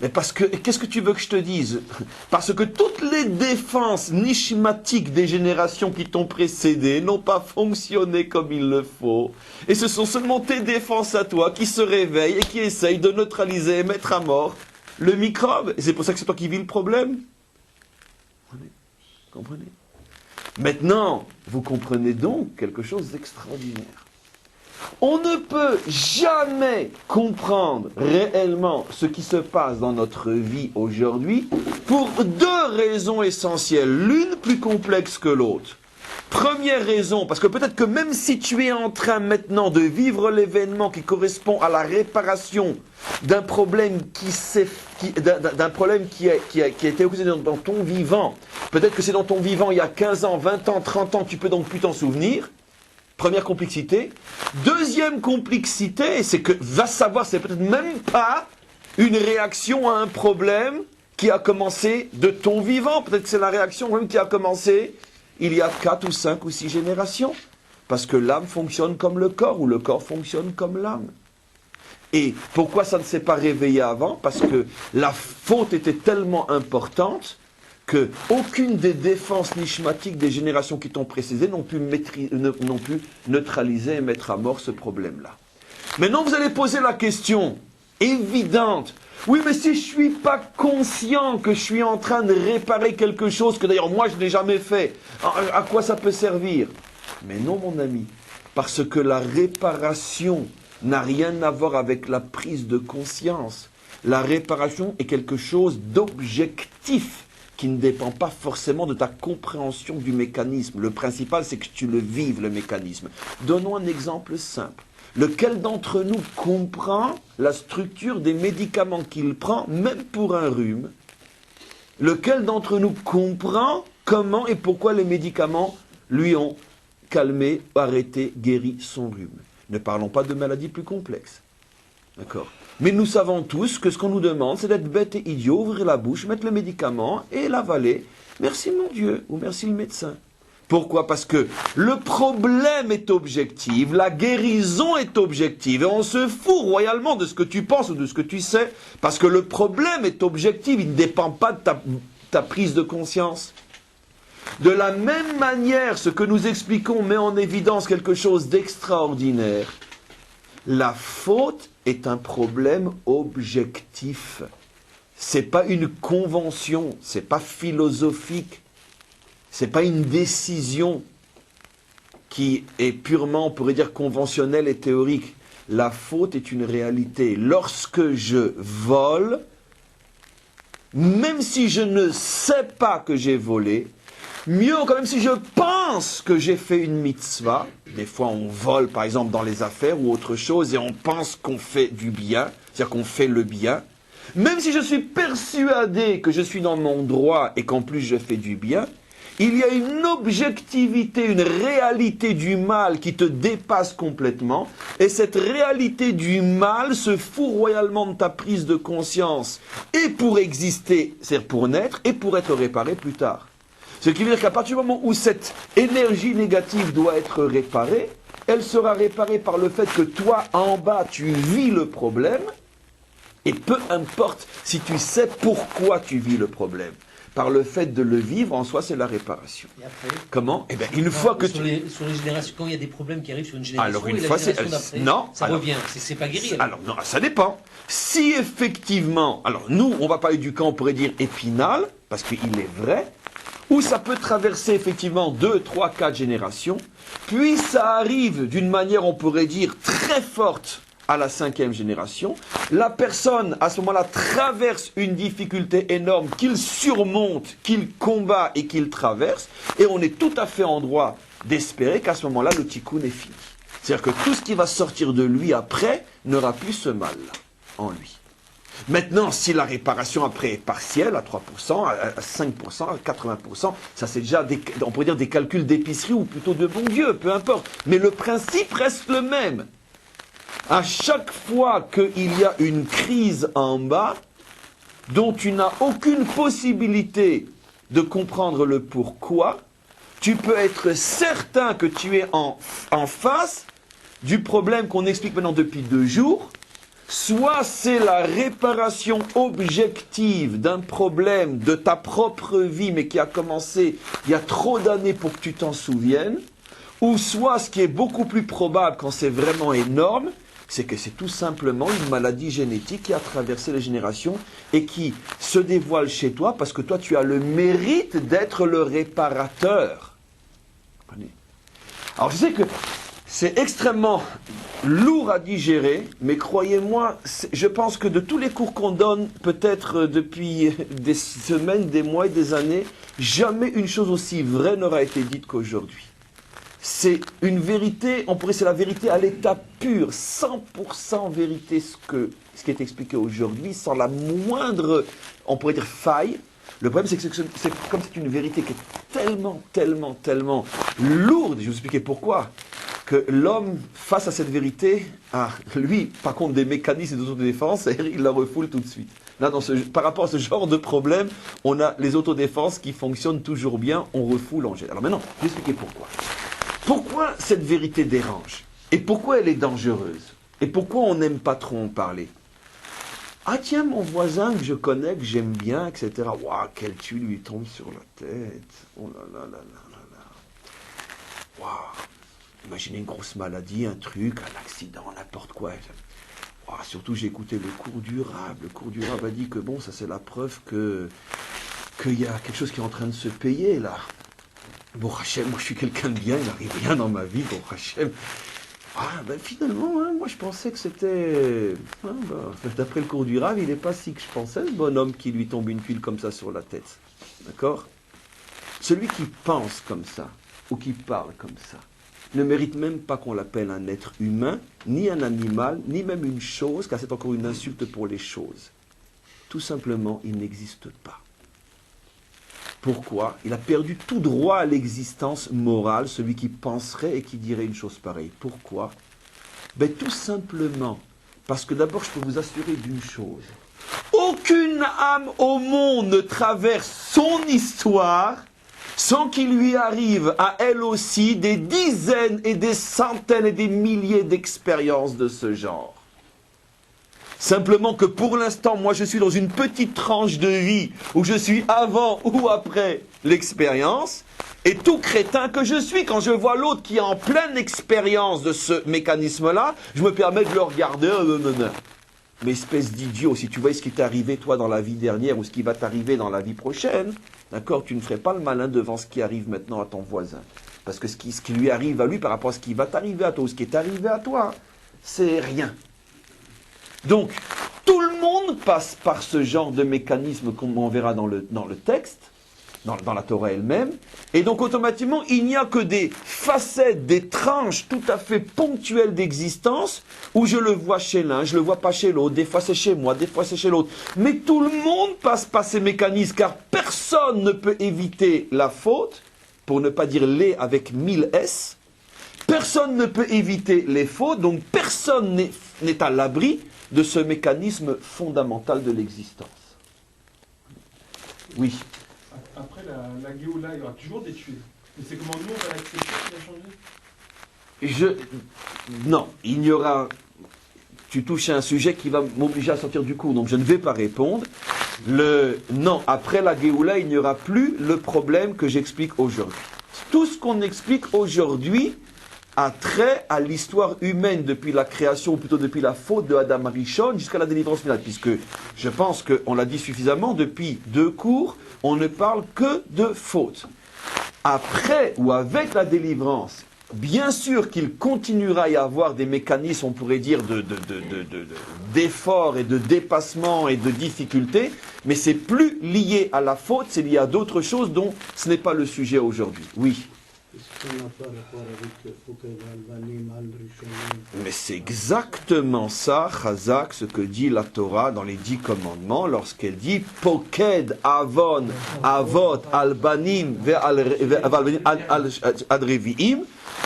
Mais parce que, qu'est-ce que tu veux que je te dise ? Parce que toutes les défenses nishmatiques des générations qui t'ont précédé n'ont pas fonctionné comme il le faut. Et ce sont seulement tes défenses à toi qui se réveillent et qui essayent de neutraliser et mettre à mort le microbe. Et c'est pour ça que c'est toi qui vis le problème. Comprenez ? Maintenant, vous comprenez donc quelque chose d'extraordinaire. On ne peut jamais comprendre réellement ce qui se passe dans notre vie aujourd'hui pour 2 raisons essentielles, l'une plus complexe que l'autre. Première raison, parce que peut-être que même si tu es en train maintenant de vivre l'événement qui correspond à la réparation d'un problème qui a été occupé dans ton vivant, peut-être que c'est dans ton vivant il y a 15 ans, 20 ans, 30 ans, tu peux donc plus t'en souvenir. Première complexité. Deuxième complexité, c'est que, va savoir, c'est peut-être même pas une réaction à un problème qui a commencé de ton vivant. Peut-être que c'est la réaction même qui a commencé il y a 4 ou 5 ou 6 générations. Parce que l'âme fonctionne comme le corps, ou le corps fonctionne comme l'âme. Et pourquoi ça ne s'est pas réveillé avant? Parce que la faute était tellement importante que aucune des défenses nishmatiques des générations qui t'ont précédé n'ont pu neutraliser et mettre à mort ce problème-là. Maintenant, vous allez poser la question évidente. Oui, mais si je ne suis pas conscient que je suis en train de réparer quelque chose que d'ailleurs moi je n'ai jamais fait, à quoi ça peut servir? Mais non, mon ami, parce que la réparation n'a rien à voir avec la prise de conscience. La réparation est quelque chose d'objectif qui ne dépend pas forcément de ta compréhension du mécanisme. Le principal, c'est que tu le vives, le mécanisme. Donnons un exemple simple. Lequel d'entre nous comprend la structure des médicaments qu'il prend, même pour un rhume? Lequel d'entre nous comprend comment et pourquoi les médicaments lui ont calmé, arrêté, guéri son rhume? Ne parlons pas de maladies plus complexes. D'accord? Mais nous savons tous que ce qu'on nous demande, c'est d'être bête et idiot, ouvrir la bouche, mettre le médicament et l'avaler. Merci mon Dieu, ou merci le médecin. Pourquoi? Parce que le problème est objectif, la guérison est objective, et on se fout royalement de ce que tu penses ou de ce que tu sais, parce que le problème est objectif, il ne dépend pas de ta prise de conscience. De la même manière, ce que nous expliquons met en évidence quelque chose d'extraordinaire. La faute est un problème objectif. C'est pas une convention, c'est pas philosophique, c'est pas une décision qui est purement, on pourrait dire, conventionnelle et théorique. La faute est une réalité. Lorsque je vole, même si je ne sais pas que j'ai volé, mieux quand même si je pense que j'ai fait une mitzvah, des fois on vole par exemple dans les affaires ou autre chose et on pense qu'on fait du bien, c'est-à-dire qu'on fait le bien, même si je suis persuadé que je suis dans mon droit et qu'en plus je fais du bien, il y a une objectivité, une réalité du mal qui te dépasse complètement et cette réalité du mal se fout royalement de ta prise de conscience et pour exister, c'est-à-dire pour naître et pour être réparé plus tard. Ce qui veut dire qu'à partir du moment où cette énergie négative doit être réparée, elle sera réparée par le fait que toi, en bas, tu vis le problème, et peu importe si tu sais pourquoi tu vis le problème. Par le fait de le vivre, en soi, c'est la réparation. Et après, comment? Eh bien, une fois que sur les générations, quand il y a des problèmes qui arrivent sur une génération, alors, une et fois, la génération d'après, non, ça alors, revient. C'est pas guéri. Alors, non, ça dépend. Si effectivement, alors nous, on va parler du cas, on pourrait dire épinal, parce qu'il est vrai, où ça peut traverser effectivement 2, 3, 4 générations, puis ça arrive d'une manière, on pourrait dire, très forte à la 5e génération. La personne, à ce moment-là, traverse une difficulté énorme qu'il surmonte, qu'il combat et qu'il traverse, et on est tout à fait en droit d'espérer qu'à ce moment-là, le tikkun est fini. C'est-à-dire que tout ce qui va sortir de lui après n'aura plus ce mal-là en lui. Maintenant, si la réparation après est partielle, à 3%, à 5%, à 80%, ça c'est déjà, on pourrait dire, des calculs d'épicerie ou plutôt de bon Dieu, peu importe. Mais le principe reste le même. À chaque fois qu'il y a une crise en bas, dont tu n'as aucune possibilité de comprendre le pourquoi, tu peux être certain que tu es en face du problème qu'on explique maintenant depuis 2 jours. Soit c'est la réparation objective d'un problème de ta propre vie, mais qui a commencé il y a trop d'années pour que tu t'en souviennes, ou soit ce qui est beaucoup plus probable quand c'est vraiment énorme, c'est que c'est tout simplement une maladie génétique qui a traversé les générations et qui se dévoile chez toi parce que toi tu as le mérite d'être le réparateur. Alors je sais que c'est extrêmement lourd à digérer, mais croyez-moi, je pense que de tous les cours qu'on donne, peut-être depuis des semaines, des mois et des années, jamais une chose aussi vraie n'aura été dite qu'aujourd'hui. C'est une vérité, on pourrait, c'est la vérité à l'état pur, 100% vérité ce qui est expliqué aujourd'hui, sans la moindre, on pourrait dire, faille. Le problème, c'est que c'est comme c'est une vérité qui est tellement lourde, je vais vous expliquer pourquoi, que l'homme, face à cette vérité, a, lui, par contre, des mécanismes d'autodéfense, il la refoule tout de suite. Là, par rapport à ce genre de problème, on a les autodéfenses qui fonctionnent toujours bien, on refoule en général. Alors maintenant, je vais expliquer pourquoi. Pourquoi cette vérité dérange? Et pourquoi elle est dangereuse? Et pourquoi on n'aime pas trop en parler? Ah tiens, mon voisin que je connais, que j'aime bien, etc. Waouh, quelle tuile lui tombe sur la tête. Oh là là là là là là. Waouh. Imaginez une grosse maladie, un truc, un accident, n'importe quoi. Waouh, surtout j'ai écouté le cours du Rav. Le cours du Rav a dit que bon, ça c'est la preuve qu'il y a quelque chose qui est en train de se payer là. Bon Hachem, moi je suis quelqu'un de bien, il n'arrive rien dans ma vie, bon Hachem. Ah, ben finalement, hein, moi je pensais que c'était... d'après le cours du Rav, il n'est pas si que je pensais, ce bonhomme qui lui tombe une tuile comme ça sur la tête. D'accord? Celui qui pense comme ça, ou qui parle comme ça, ne mérite même pas qu'on l'appelle un être humain, ni un animal, ni même une chose, car c'est encore une insulte pour les choses. Tout simplement, il n'existe pas. Pourquoi? Il a perdu tout droit à l'existence morale, celui qui penserait et qui dirait une chose pareille. Pourquoi? Ben, tout simplement, parce que d'abord, je peux vous assurer d'une chose. Aucune âme au monde ne traverse son histoire sans qu'il lui arrive à elle aussi des dizaines et des centaines et des milliers d'expériences de ce genre. Simplement que pour l'instant, moi je suis dans une petite tranche de vie où je suis avant ou après l'expérience. Et tout crétin que je suis, quand je vois l'autre qui est en pleine expérience de ce mécanisme-là, je me permets de le regarder. Mais espèce d'idiot, si tu vois ce qui t'est arrivé toi dans la vie dernière ou ce qui va t'arriver dans la vie prochaine, d'accord, tu ne ferais pas le malin devant ce qui arrive maintenant à ton voisin. Parce que ce qui lui arrive à lui par rapport à ce qui va t'arriver à toi ou ce qui est arrivé à toi, c'est rien. Donc, tout le monde passe par ce genre de mécanisme comme on verra dans le texte, dans la Torah elle-même, et donc automatiquement, il n'y a que des facettes, des tranches tout à fait ponctuelles d'existence, où je le vois chez l'un, je le vois pas chez l'autre, des fois c'est chez moi, des fois c'est chez l'autre. Mais tout le monde passe par ces mécanismes, car personne ne peut éviter la faute, pour ne pas dire les avec 1000 S, personne ne peut éviter les fautes, donc personne n'est à l'abri de ce mécanisme fondamental de l'existence. Oui. Après la Géoula, il y aura toujours des tuiles. Mais c'est comment nous on va l'accepter qui va changer? Non, il y aura... Tu touches à un sujet qui va m'obliger à sortir du cours, donc je ne vais pas répondre. Non, après la Géoula, il n'y aura plus le problème que j'explique aujourd'hui. Tout ce qu'on explique aujourd'hui a trait à l'histoire humaine depuis la création, ou plutôt depuis la faute de Adam Arishon jusqu'à la délivrance finale, puisque je pense qu'on l'a dit suffisamment, depuis 2 cours, on ne parle que de faute. Après ou avec la délivrance, bien sûr qu'il continuera à y avoir des mécanismes, on pourrait dire, d'effort et de dépassement et de difficultés, mais c'est plus lié à la faute, c'est lié à d'autres choses dont ce n'est pas le sujet aujourd'hui. Oui. Mais c'est exactement ça, Chazak, ce que dit la Torah dans les 10 commandements, lorsqu'elle dit Poked avon avot albanim adreviim,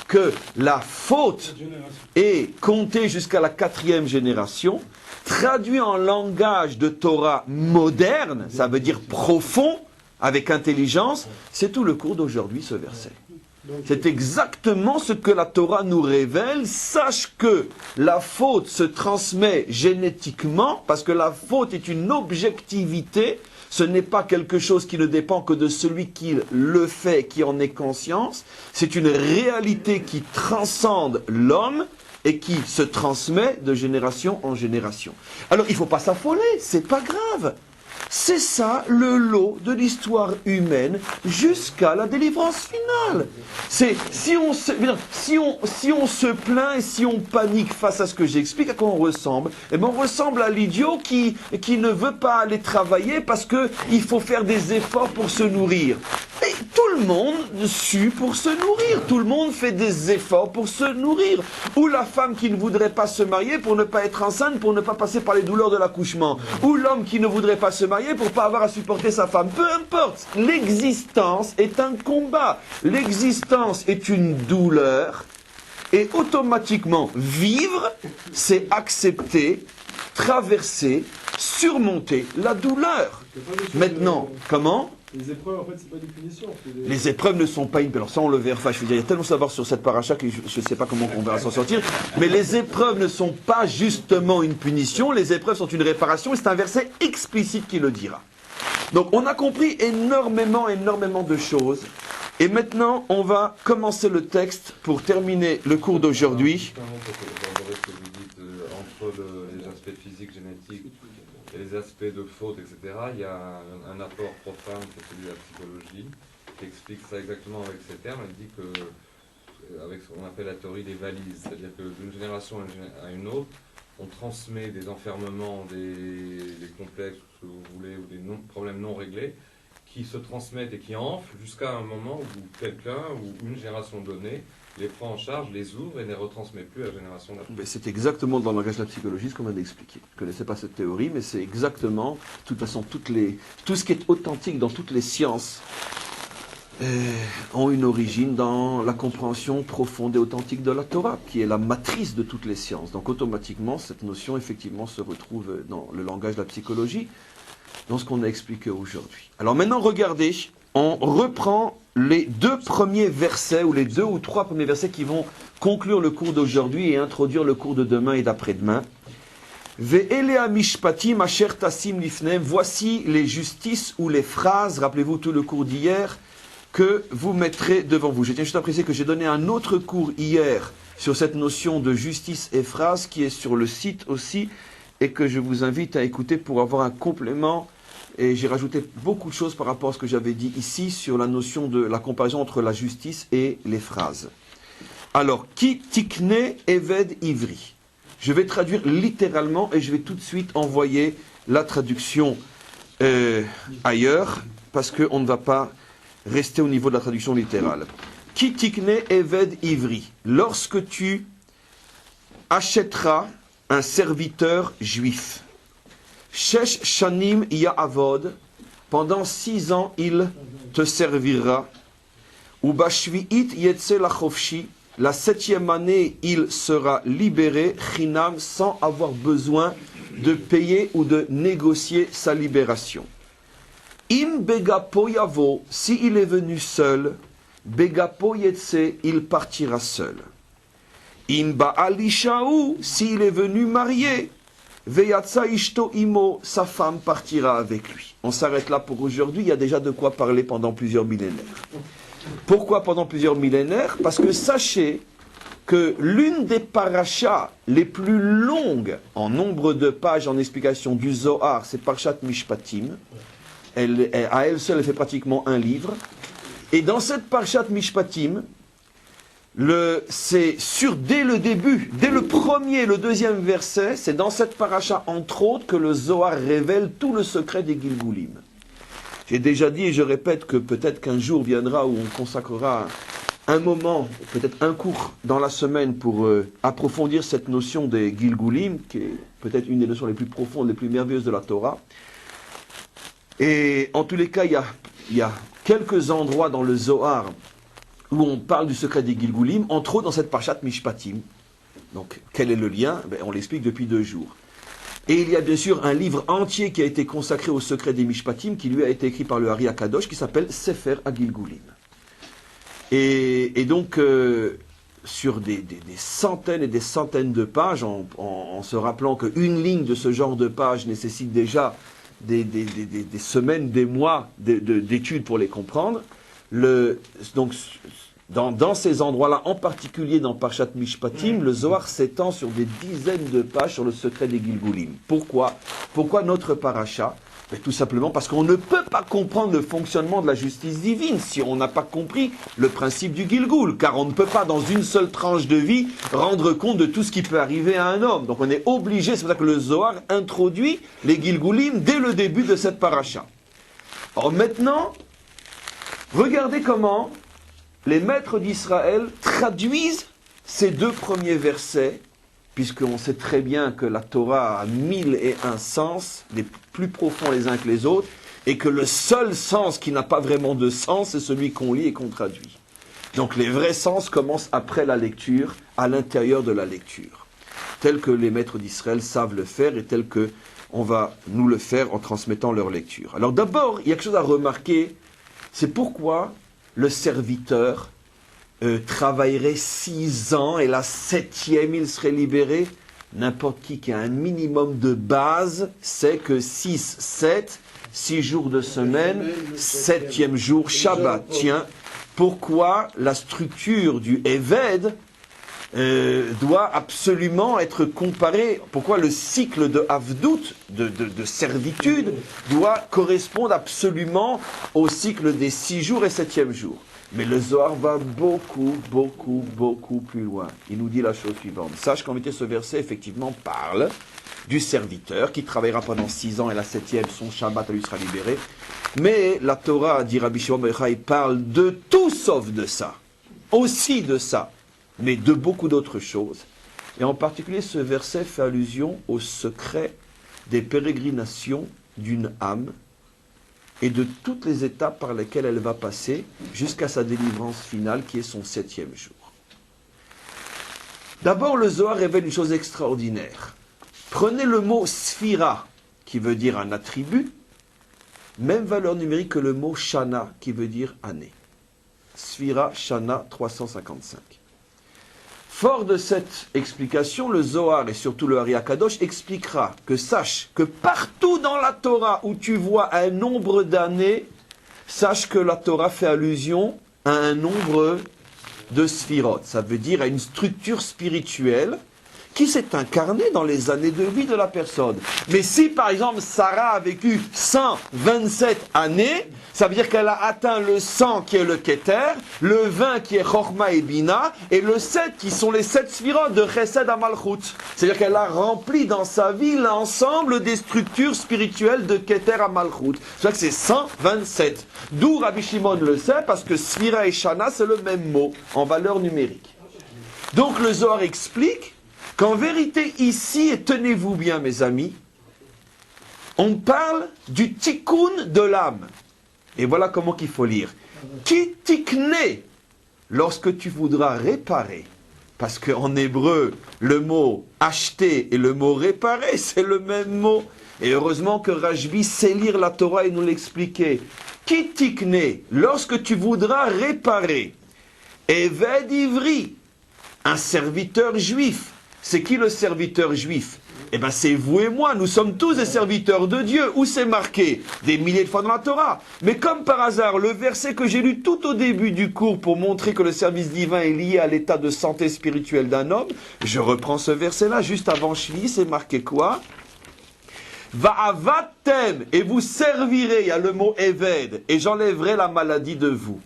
que la faute est comptée jusqu'à la 4e génération, traduit en langage de Torah moderne, ça veut dire profond, avec intelligence, c'est tout le cours d'aujourd'hui, ce verset. C'est exactement ce que la Torah nous révèle. Sache que la faute se transmet génétiquement, parce que la faute est une objectivité. Ce n'est pas quelque chose qui ne dépend que de celui qui le fait, qui en est conscience. C'est une réalité qui transcende l'homme et qui se transmet de génération en génération. Alors, il ne faut pas s'affoler, c'est pas grave. C'est ça le lot de l'histoire humaine jusqu'à la délivrance finale. C'est si on se plaint et si on panique face à ce que j'explique, à quoi on ressemble? Eh bien, on ressemble à l'idiot qui ne veut pas aller travailler parce que il faut faire des efforts pour se nourrir. Et tout le monde sue pour se nourrir. Tout le monde fait des efforts pour se nourrir. Ou la femme qui ne voudrait pas se marier pour ne pas être enceinte, pour ne pas passer par les douleurs de l'accouchement. Ou l'homme qui ne voudrait pas se marier pour ne pas avoir à supporter sa femme. Peu importe. L'existence est un combat. L'existence est une douleur. Et automatiquement, vivre, c'est accepter, traverser surmonter la douleur. C'est pas des choses, Maintenant, comment? Les épreuves, en fait, c'est pas des punitions. Les épreuves ne sont pas une... Alors ça, on le verra. Enfin, je veux dire, il y a tellement de savoir sur cette paracha que je ne sais pas comment on va s'en sortir. Mais les épreuves ne sont pas justement une punition. Les épreuves sont une réparation. Et c'est un verset explicite qui le dira. Donc, on a compris énormément de choses. Et maintenant, on va commencer le texte pour terminer le cours d'aujourd'hui. Ce que vous dites entre les aspects physiques, génétiques et les aspects de faute, etc., il y a un apport profane qui est celui de la psychologie, qui explique ça exactement avec ces termes. Elle dit que, avec ce qu'on appelle la théorie des valises, c'est-à-dire que d'une génération à une autre, on transmet des enfermements, des complexes, ce que vous voulez, ou des problèmes non réglés, qui se transmettent et qui enflent jusqu'à un moment où quelqu'un ou une génération donnée les prend en charge, les ouvre et ne les retransmet plus à la génération d'après. C'est exactement dans le langage de la psychologie ce qu'on vient d'expliquer. Je ne connaissais pas cette théorie, mais c'est exactement, de toute façon, tout ce qui est authentique dans toutes les sciences ont une origine dans la compréhension profonde et authentique de la Torah, qui est la matrice de toutes les sciences. Donc automatiquement, cette notion, effectivement, se retrouve dans le langage de la psychologie, dans ce qu'on a expliqué aujourd'hui. Alors maintenant, regardez, on reprend les 2 premiers versets, ou les 2 ou 3 premiers versets qui vont conclure le cours d'aujourd'hui et introduire le cours de demain et d'après-demain. Ve'elea mishpatim asher tasim lifnem. Voici les justices ou les phrases, rappelez-vous tout le cours d'hier, que vous mettrez devant vous. Je tiens juste à préciser que j'ai donné un autre cours hier sur cette notion de justice et phrases qui est sur le site aussi et que je vous invite à écouter pour avoir un complément. Et j'ai rajouté beaucoup de choses par rapport à ce que j'avais dit ici sur la notion de la comparaison entre la justice et les phrases. Alors, ki tikne eved ivri. Je vais traduire littéralement et je vais tout de suite envoyer la traduction ailleurs parce qu'on ne va pas rester au niveau de la traduction littérale. Ki tikne eved ivri. Lorsque tu achèteras un serviteur juif. Shesh shanim ya'avod, pendant 6 ans il te servira. Uba shvi'it yetze lachofshi, la 7e année il sera libéré, chinam, sans avoir besoin de payer ou de négocier sa libération. Im begapo yavo, si il est venu seul, begapo yetze, il partira seul. Im ba'alishaou, s'il est venu marié, Veyatsa ishto imo, sa femme partira avec lui. On s'arrête là pour aujourd'hui, il y a déjà de quoi parler pendant plusieurs millénaires. Pourquoi pendant plusieurs millénaires? Parce que sachez que l'une des parachas les plus longues en nombre de pages en explication du Zohar, c'est Parashat Mishpatim. À elle seule, elle fait pratiquement un livre. Et dans cette Parashat Mishpatim, c'est sûr dès le début, dès le premier et le deuxième verset, c'est dans cette paracha entre autres que le Zohar révèle tout le secret des Gilgulim. J'ai déjà dit et je répète que peut-être qu'un jour viendra où on consacrera un moment, peut-être un cours dans la semaine pour approfondir cette notion des Gilgulim, qui est peut-être une des notions les plus profondes, les plus merveilleuses de la Torah. Et en tous les cas, il y a quelques endroits dans le Zohar où on parle du secret des Gilgulim, entre autres dans cette Parashat Mishpatim. Donc, quel est le lien? On l'explique depuis 2 jours. Et il y a bien sûr un livre entier qui a été consacré au secret des Mishpatim, qui lui a été écrit par le Ari Akadosh, qui s'appelle Sefer HaGilgulim. Et donc, sur des centaines et des centaines de pages, en se rappelant qu'une ligne de ce genre de page nécessite déjà des semaines, des mois d'études pour les comprendre, donc, dans ces endroits-là, en particulier dans Parashat Mishpatim, le Zohar s'étend sur des dizaines de pages sur le secret des Gilgulim. Pourquoi notre paracha? Tout simplement parce qu'on ne peut pas comprendre le fonctionnement de la justice divine si on n'a pas compris le principe du Gilgul, car on ne peut pas dans une seule tranche de vie rendre compte de tout ce qui peut arriver à un homme. Donc on est obligé, c'est pour ça que le Zohar introduit les Gilgulim dès le début de cette paracha. Or maintenant, regardez comment les maîtres d'Israël traduisent ces 2 premiers versets, puisqu'on sait très bien que la Torah a 1001 sens, les plus profonds les uns que les autres, et que le seul sens qui n'a pas vraiment de sens, c'est celui qu'on lit et qu'on traduit. Donc les vrais sens commencent après la lecture, à l'intérieur de la lecture, tel que les maîtres d'Israël savent le faire et tel que on va nous le faire en transmettant leur lecture. Alors d'abord, il y a quelque chose à remarquer, c'est pourquoi le serviteur travaillerait 6 ans et la 7e, il serait libéré. N'importe qui a un minimum de base sait que 6, 7, 6 jours de semaine, 7e jour, Shabbat. Tiens, pourquoi la structure du Eved doit absolument être comparée, pourquoi le cycle de Avdout, de servitude, doit correspondre absolument au cycle des 6 jours et 7e jour. Mais le Zohar va beaucoup plus loin. Il nous dit la chose suivante. Sache qu'en vérité, ce verset, effectivement, parle du serviteur qui travaillera pendant 6 ans et la 7e, son Shabbat, lui sera libéré. Mais la Torah, dit Rabbi Shimon bar Yochai, parle de tout sauf de ça. Aussi de ça. Mais de beaucoup d'autres choses. Et en particulier, ce verset fait allusion au secret des pérégrinations d'une âme et de toutes les étapes par lesquelles elle va passer jusqu'à sa délivrance finale qui est son 7e jour. D'abord, le Zohar révèle une chose extraordinaire. Prenez le mot sphira, qui veut dire un attribut, même valeur numérique que le mot shana, qui veut dire année. Sphira, shana, 355. Fort de cette explication, le Zohar et surtout le Ari Akadosh expliquera que sache que partout dans la Torah où tu vois un nombre d'années, sache que la Torah fait allusion à un nombre de sphirot. Ça veut dire à une structure spirituelle qui s'est incarnée dans les années de vie de la personne. Mais si par exemple Sarah a vécu 127 années, ça veut dire qu'elle a atteint le 100 qui est le Keter, le 20 qui est Chorma et Bina, et le 7 qui sont les 7 sphirot de Chesed à Malchut. C'est-à-dire qu'elle a rempli dans sa vie l'ensemble des structures spirituelles de Keter à Malchut. C'est-à-dire que c'est 127. D'où Rabbi Shimon le sait, parce que Sphira et Shana, c'est le même mot, en valeur numérique. Donc le Zohar explique qu'en vérité ici, et tenez-vous bien mes amis, on parle du tikkun de l'âme. Et voilà comment qu'il faut lire. Ki tikne, lorsque tu voudras réparer. Parce qu'en hébreu, le mot acheter et le mot réparer, c'est le même mot. Et heureusement que Rajbi sait lire la Torah et nous l'expliquer. Ki tikne, lorsque tu voudras réparer. Eved ivri, un serviteur juif. C'est qui le serviteur juif? Eh bien c'est vous et moi, nous sommes tous des serviteurs de Dieu. Où c'est marqué? Des milliers de fois dans la Torah. Mais comme par hasard, le verset que j'ai lu tout au début du cours pour montrer que le service divin est lié à l'état de santé spirituelle d'un homme, je reprends ce verset-là, juste avant Shvi, c'est marqué quoi? Va'avatem, et vous servirez, il y a le mot Eved, et j'enlèverai la maladie de vous.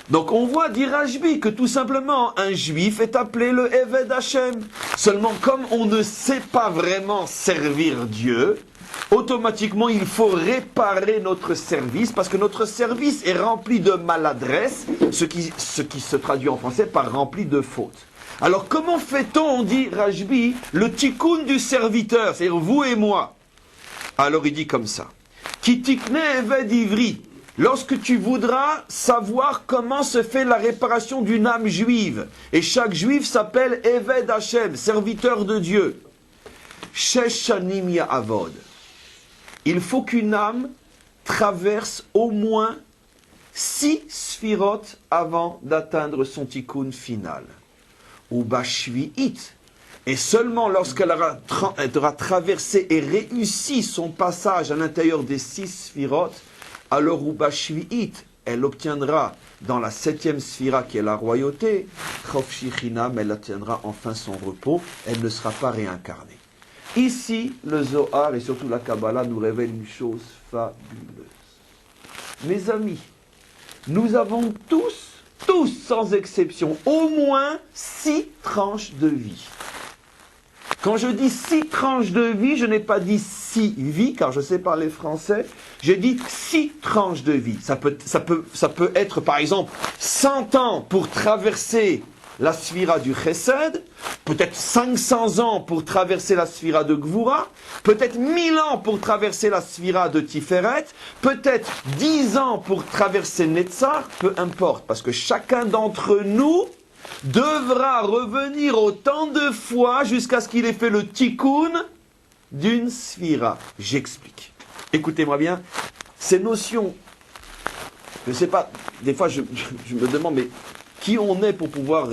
Donc on voit, dit Rajbi, que tout simplement un juif est appelé le Eved Hashem. Seulement comme on ne sait pas vraiment servir Dieu, automatiquement il faut réparer notre service, parce que notre service est rempli de maladresse, ce qui se traduit en français par rempli de fautes. Alors comment fait-on, on dit Rajbi, le tikkun du serviteur, c'est-à-dire vous et moi? Alors il dit comme ça, Ki tikne Eved ivri. Lorsque tu voudras savoir comment se fait la réparation d'une âme juive, et chaque juif s'appelle Eved Hashem, serviteur de Dieu. Sheshanim Ya'avod. Il faut qu'une âme traverse au moins 6 sphirot avant d'atteindre son tikkun final. Ou bashvi'it. Et seulement lorsqu'elle aura traversé et réussi son passage à l'intérieur des 6 sphirot, alors Uba Shvi'it, elle obtiendra dans la 7e sphira qui est la royauté, Chofshi Chinam, elle atteindra enfin son repos, elle ne sera pas réincarnée. Ici, le Zohar et surtout la Kabbalah nous révèlent une chose fabuleuse. Mes amis, nous avons tous sans exception, au moins 6 tranches de vie. Quand je dis 6 tranches de vie, je n'ai pas dit 6 vies, car je sais parler français. J'ai dit 6 tranches de vie. Ça peut être, par exemple, 100 ans pour traverser la sphira du Chesed, peut-être 500 ans pour traverser la sphira de Gvura, peut-être 1000 ans pour traverser la sphira de Tiferet, peut-être 10 ans pour traverser Netzar, peu importe, parce que chacun d'entre nous devra revenir autant de fois jusqu'à ce qu'il ait fait le tikkun d'une sphira. J'explique. Écoutez-moi bien, ces notions, je ne sais pas, des fois je me demande, mais qui on est pour pouvoir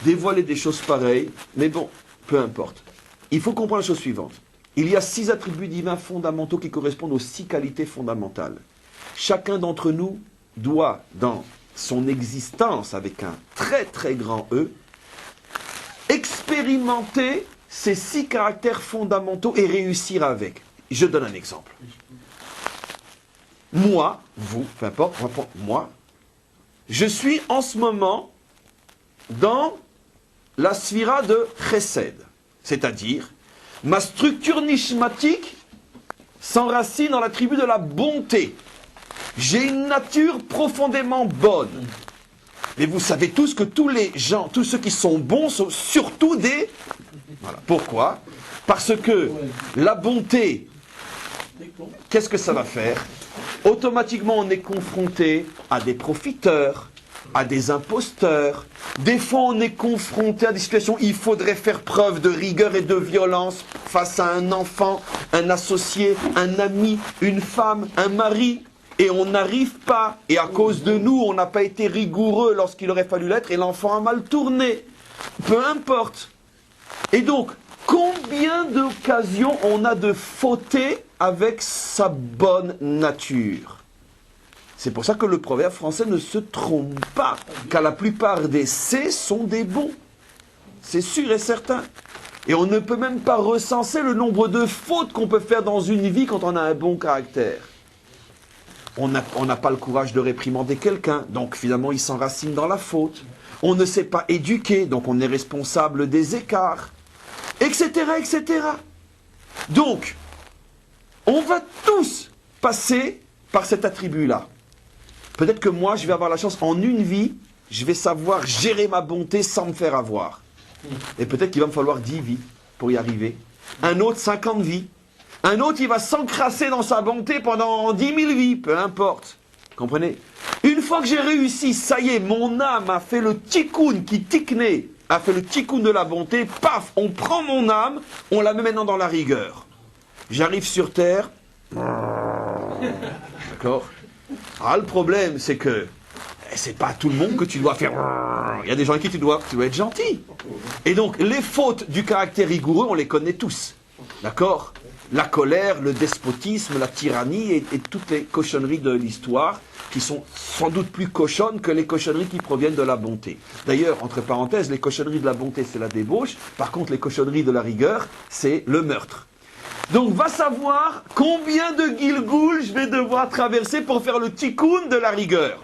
dévoiler des choses pareilles, mais bon, peu importe. Il faut comprendre la chose suivante. Il y a 6 attributs divins fondamentaux qui correspondent aux 6 qualités fondamentales. Chacun d'entre nous doit, dans son existence avec un très très grand E, expérimenter ces 6 caractères fondamentaux et réussir avec. Je donne un exemple. Moi, vous, peu importe, on va prendre moi, je suis en ce moment dans la sphira de Chesed, c'est-à-dire ma structure nishmatique s'enracine dans l'attribut de la bonté. J'ai une nature profondément bonne. Mais vous savez tous que tous les gens, tous ceux qui sont bons sont surtout des... Voilà. Pourquoi? Parce que la bonté, qu'est-ce que ça va faire? Automatiquement, on est confronté à des profiteurs, à des imposteurs. Des fois, on est confronté à des situations où il faudrait faire preuve de rigueur et de violence face à un enfant, un associé, un ami, une femme, un mari. Et on n'arrive pas. Et à cause de nous, on n'a pas été rigoureux lorsqu'il aurait fallu l'être et l'enfant a mal tourné. Peu importe. Et donc, combien d'occasions on a de fauter avec sa bonne nature? C'est pour ça que le proverbe français ne se trompe pas, car la plupart des C sont des bons. C'est sûr et certain. Et on ne peut même pas recenser le nombre de fautes qu'on peut faire dans une vie quand on a un bon caractère. On n'a pas le courage de réprimander quelqu'un, donc finalement il s'enracine dans la faute. On ne sait pas éduquer, donc on est responsable des écarts, etc., etc. Donc, on va tous passer par cet attribut-là. Peut-être que moi, je vais avoir la chance, en une vie, je vais savoir gérer ma bonté sans me faire avoir. Et peut-être qu'il va me falloir 10 vies pour y arriver. Un autre, 50 vies. Un autre, il va s'encrasser dans sa bonté pendant 10 000 vies, peu importe. Comprenez? Une fois que j'ai réussi, ça y est, mon âme a fait le tikkun qui tikné, a fait le tikkun de la bonté, paf, on prend mon âme, on la met maintenant dans la rigueur. J'arrive sur terre. D'accord? Ah, le problème, c'est que c'est pas tout le monde que tu dois faire. Il y a des gens avec qui tu dois être gentil. Et donc, les fautes du caractère rigoureux, on les connaît tous. D'accord? La colère, le despotisme, la tyrannie et toutes les cochonneries de l'histoire qui sont sans doute plus cochonnes que les cochonneries qui proviennent de la bonté. D'ailleurs, entre parenthèses, les cochonneries de la bonté, c'est la débauche. Par contre, les cochonneries de la rigueur, c'est le meurtre. Donc, va savoir combien de Gilgoul je vais devoir traverser pour faire le tikkun de la rigueur.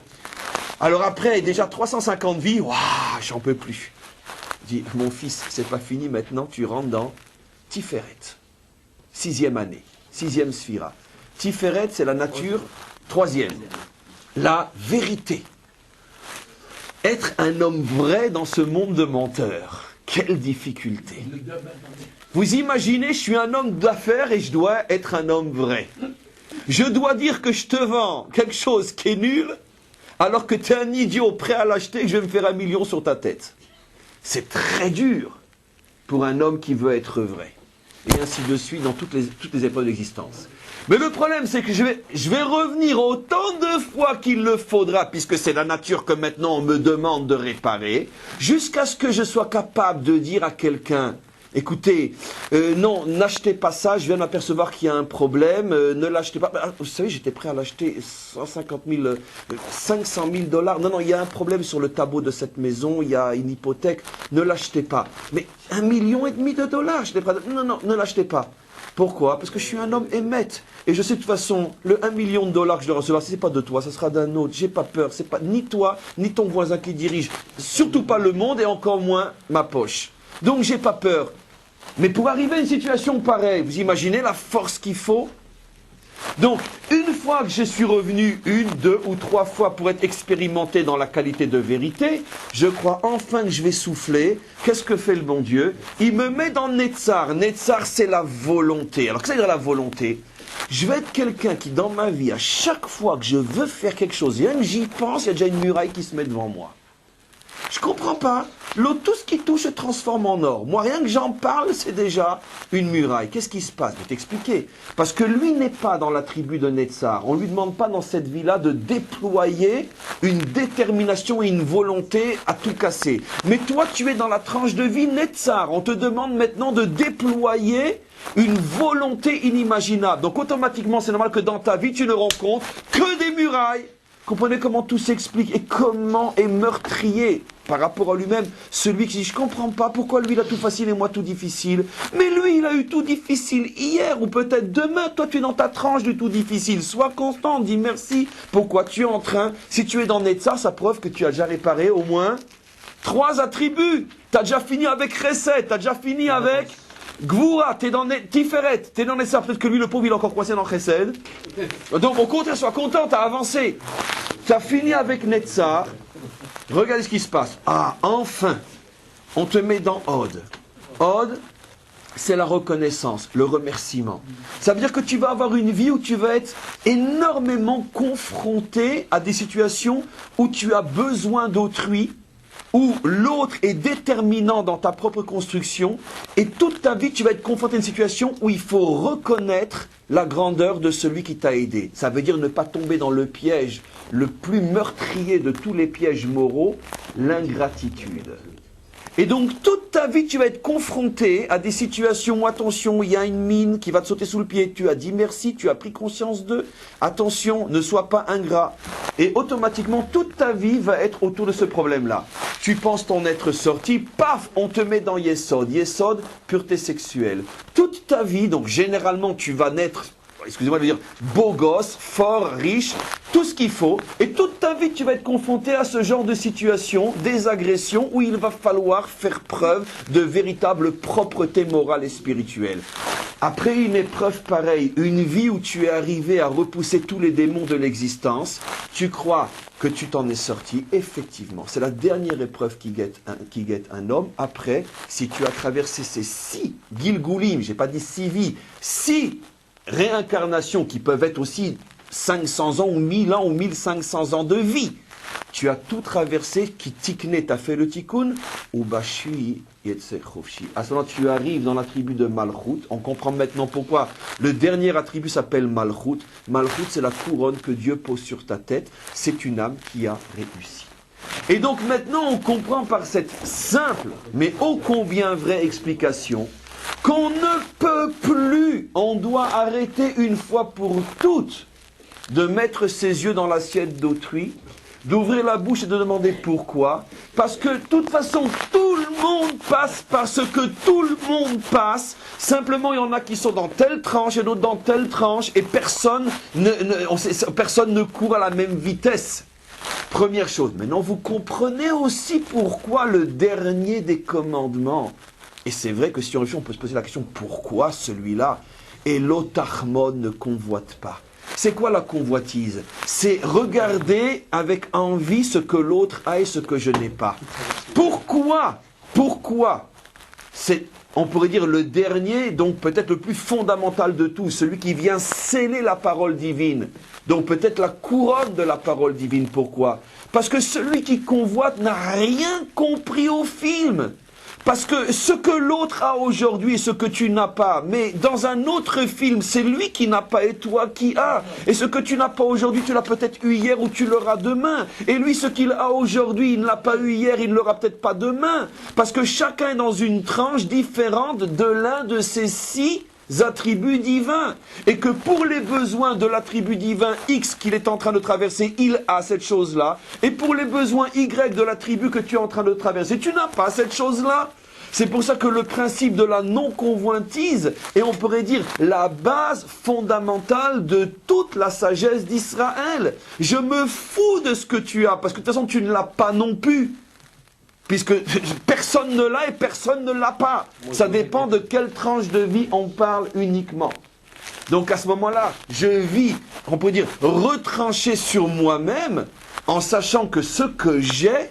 Alors après, déjà 350 vies, waouh, j'en peux plus. Je dis, mon fils, c'est pas fini maintenant, tu rentres dans Tiferet. 6e année, 6e sphira. Tiferet, c'est la nature, 3e. La vérité. Être un homme vrai dans ce monde de menteurs. Quelle difficulté. Vous imaginez, je suis un homme d'affaires et je dois être un homme vrai. Je dois dire que je te vends quelque chose qui est nul, alors que tu es un idiot prêt à l'acheter et que je vais me faire 1 million sur ta tête. C'est très dur pour un homme qui veut être vrai. Et ainsi de suite dans toutes les épreuves d'existence. Mais le problème, c'est que je vais revenir autant de fois qu'il le faudra, puisque c'est la nature que maintenant on me demande de réparer, jusqu'à ce que je sois capable de dire à quelqu'un, écoutez, non, n'achetez pas ça, je viens m'apercevoir qu'il y a un problème, ne l'achetez pas. Vous savez, j'étais prêt à l'acheter 150 000, 500 000 $. Non, il y a un problème sur le tableau de cette maison, il y a une hypothèque, ne l'achetez pas. Mais 1,5 million de dollars, j'étais prêt à... Non, ne l'achetez pas. Pourquoi? Parce que je suis un homme émette. Et je sais de toute façon, le 1 million de dollars que je dois recevoir, ce n'est pas de toi, ça sera d'un autre. J'ai pas peur, c'est pas ni toi, ni ton voisin qui dirige. Surtout pas le monde et encore moins ma poche. Donc j'ai pas peur. Mais pour arriver à une situation pareille, vous imaginez la force qu'il faut? Donc, une fois que je suis revenu 1, 2 ou 3 fois pour être expérimenté dans la qualité de vérité, je crois enfin que je vais souffler. Qu'est-ce que fait le bon Dieu? Il me met dans Netzar. Netzar, c'est la volonté. Alors, qu'est-ce que ça veut dire la volonté? Je vais être quelqu'un qui, dans ma vie, à chaque fois que je veux faire quelque chose, rien que j'y pense, il y a déjà une muraille qui se met devant moi. Je comprends pas. L'eau, tout ce qui touche se transforme en or. Moi, rien que j'en parle, c'est déjà une muraille. Qu'est-ce qui se passe? Je vais t'expliquer. Parce que lui n'est pas dans la tribu de Netzar. On ne lui demande pas dans cette vie-là de déployer une détermination et une volonté à tout casser. Mais toi, tu es dans la tranche de vie Netzar. On te demande maintenant de déployer une volonté inimaginable. Donc automatiquement, c'est normal que dans ta vie, tu ne rencontres que des murailles. Comprenez comment tout s'explique et comment est meurtrier par rapport à lui-même celui qui dit je comprends pas pourquoi lui il a tout facile et moi tout difficile. Mais lui il a eu tout difficile hier ou peut-être demain. Toi tu es dans ta tranche du tout difficile. Sois constant, dis merci. Pourquoi tu es en train, si tu es dans Netzar, ça prouve que tu as déjà réparé au moins 3 attributs. Tu as déjà fini avec Chesed, tu as déjà fini avec Gvura, t'es dans Tiferet, t'es dans Netzar, peut-être que lui le pauvre il est encore coincé dans Chesed. Donc au contraire, sois content, t'as avancé. T'as fini avec Netzar. Regardez ce qui se passe. Ah, enfin, on te met dans Od. Od, c'est la reconnaissance, le remerciement. Ça veut dire que tu vas avoir une vie où tu vas être énormément confronté à des situations où tu as besoin d'autrui, où l'autre est déterminant dans ta propre construction, et toute ta vie, tu vas être confronté à une situation où il faut reconnaître la grandeur de celui qui t'a aidé. Ça veut dire ne pas tomber dans le piège le plus meurtrier de tous les pièges moraux, l'ingratitude. Et donc, toute ta vie, tu vas être confronté à des situations où, attention, il y a une mine qui va te sauter sous le pied. Tu as dit merci, tu as pris conscience d'eux. Attention, ne sois pas ingrat. Et automatiquement, toute ta vie va être autour de ce problème-là. Tu penses t'en être sorti, paf, on te met dans Yesod. Yesod, pureté sexuelle. Toute ta vie, donc généralement, tu vas naître, excusez-moi de dire, beau gosse, fort, riche, tout ce qu'il faut. Et toute ta vie, tu vas être confronté à ce genre de situation, des agressions, où il va falloir faire preuve de véritable propreté morale et spirituelle. Après une épreuve pareille, une vie où tu es arrivé à repousser tous les démons de l'existence, tu crois que tu t'en es sorti, effectivement. C'est la dernière épreuve qui guette un homme. Après, si tu as traversé ces 6 Gilgulim, j'ai pas dit 6 vies, 6 réincarnations qui peuvent être aussi 500 ans ou 1000 ans ou 1500 ans de vie. Tu as tout traversé, qui tikné, t'as fait le tikkun, ou bashui yetzer chofshi. À ce moment-là, tu arrives dans la tribu de Malchut. On comprend maintenant pourquoi le dernier attribut s'appelle Malchut. Malchut, c'est la couronne que Dieu pose sur ta tête. C'est une âme qui a réussi. Et donc maintenant, on comprend par cette simple, mais ô combien vraie explication, qu'on ne peut plus, on doit arrêter une fois pour toutes de mettre ses yeux dans l'assiette d'autrui, d'ouvrir la bouche et de demander pourquoi. Parce que de toute façon, tout le monde passe par ce que tout le monde passe. Simplement, il y en a qui sont dans telle tranche et d'autres dans telle tranche, et personne ne court à la même vitesse. Première chose. Maintenant, vous comprenez aussi pourquoi le dernier des commandements. Et c'est vrai que si on réfléchit, on peut se poser la question, pourquoi celui-là? Et l'otachmod ne convoite pas. C'est quoi la convoitise? C'est regarder avec envie ce que l'autre a et ce que je n'ai pas. Pourquoi? C'est, on pourrait dire, le dernier, donc peut-être le plus fondamental de tout, celui qui vient sceller la parole divine. Donc peut-être la couronne de la parole divine. Pourquoi? Parce que celui qui convoite n'a rien compris au film. Parce que ce que l'autre a aujourd'hui, ce que tu n'as pas, mais dans un autre film, c'est lui qui n'a pas et toi qui as. Et ce que tu n'as pas aujourd'hui, tu l'as peut-être eu hier ou tu l'auras demain. Et lui, ce qu'il a aujourd'hui, il ne l'a pas eu hier, il ne l'aura peut-être pas demain. Parce que chacun est dans une tranche différente de l'un de ces 6 attributs divins. Et que pour les besoins de l'attribut divin X qu'il est en train de traverser, il a cette chose-là. Et pour les besoins Y de l'attribut que tu es en train de traverser, tu n'as pas cette chose-là. C'est pour ça que le principe de la non-convoitise est, on pourrait dire, la base fondamentale de toute la sagesse d'Israël. Je me fous de ce que tu as, parce que de toute façon tu ne l'as pas non plus. Puisque personne ne l'a et personne ne l'a pas. Ça dépend de quelle tranche de vie on parle uniquement. Donc à ce moment-là, je vis, on peut dire, retranché sur moi-même, en sachant que ce que j'ai,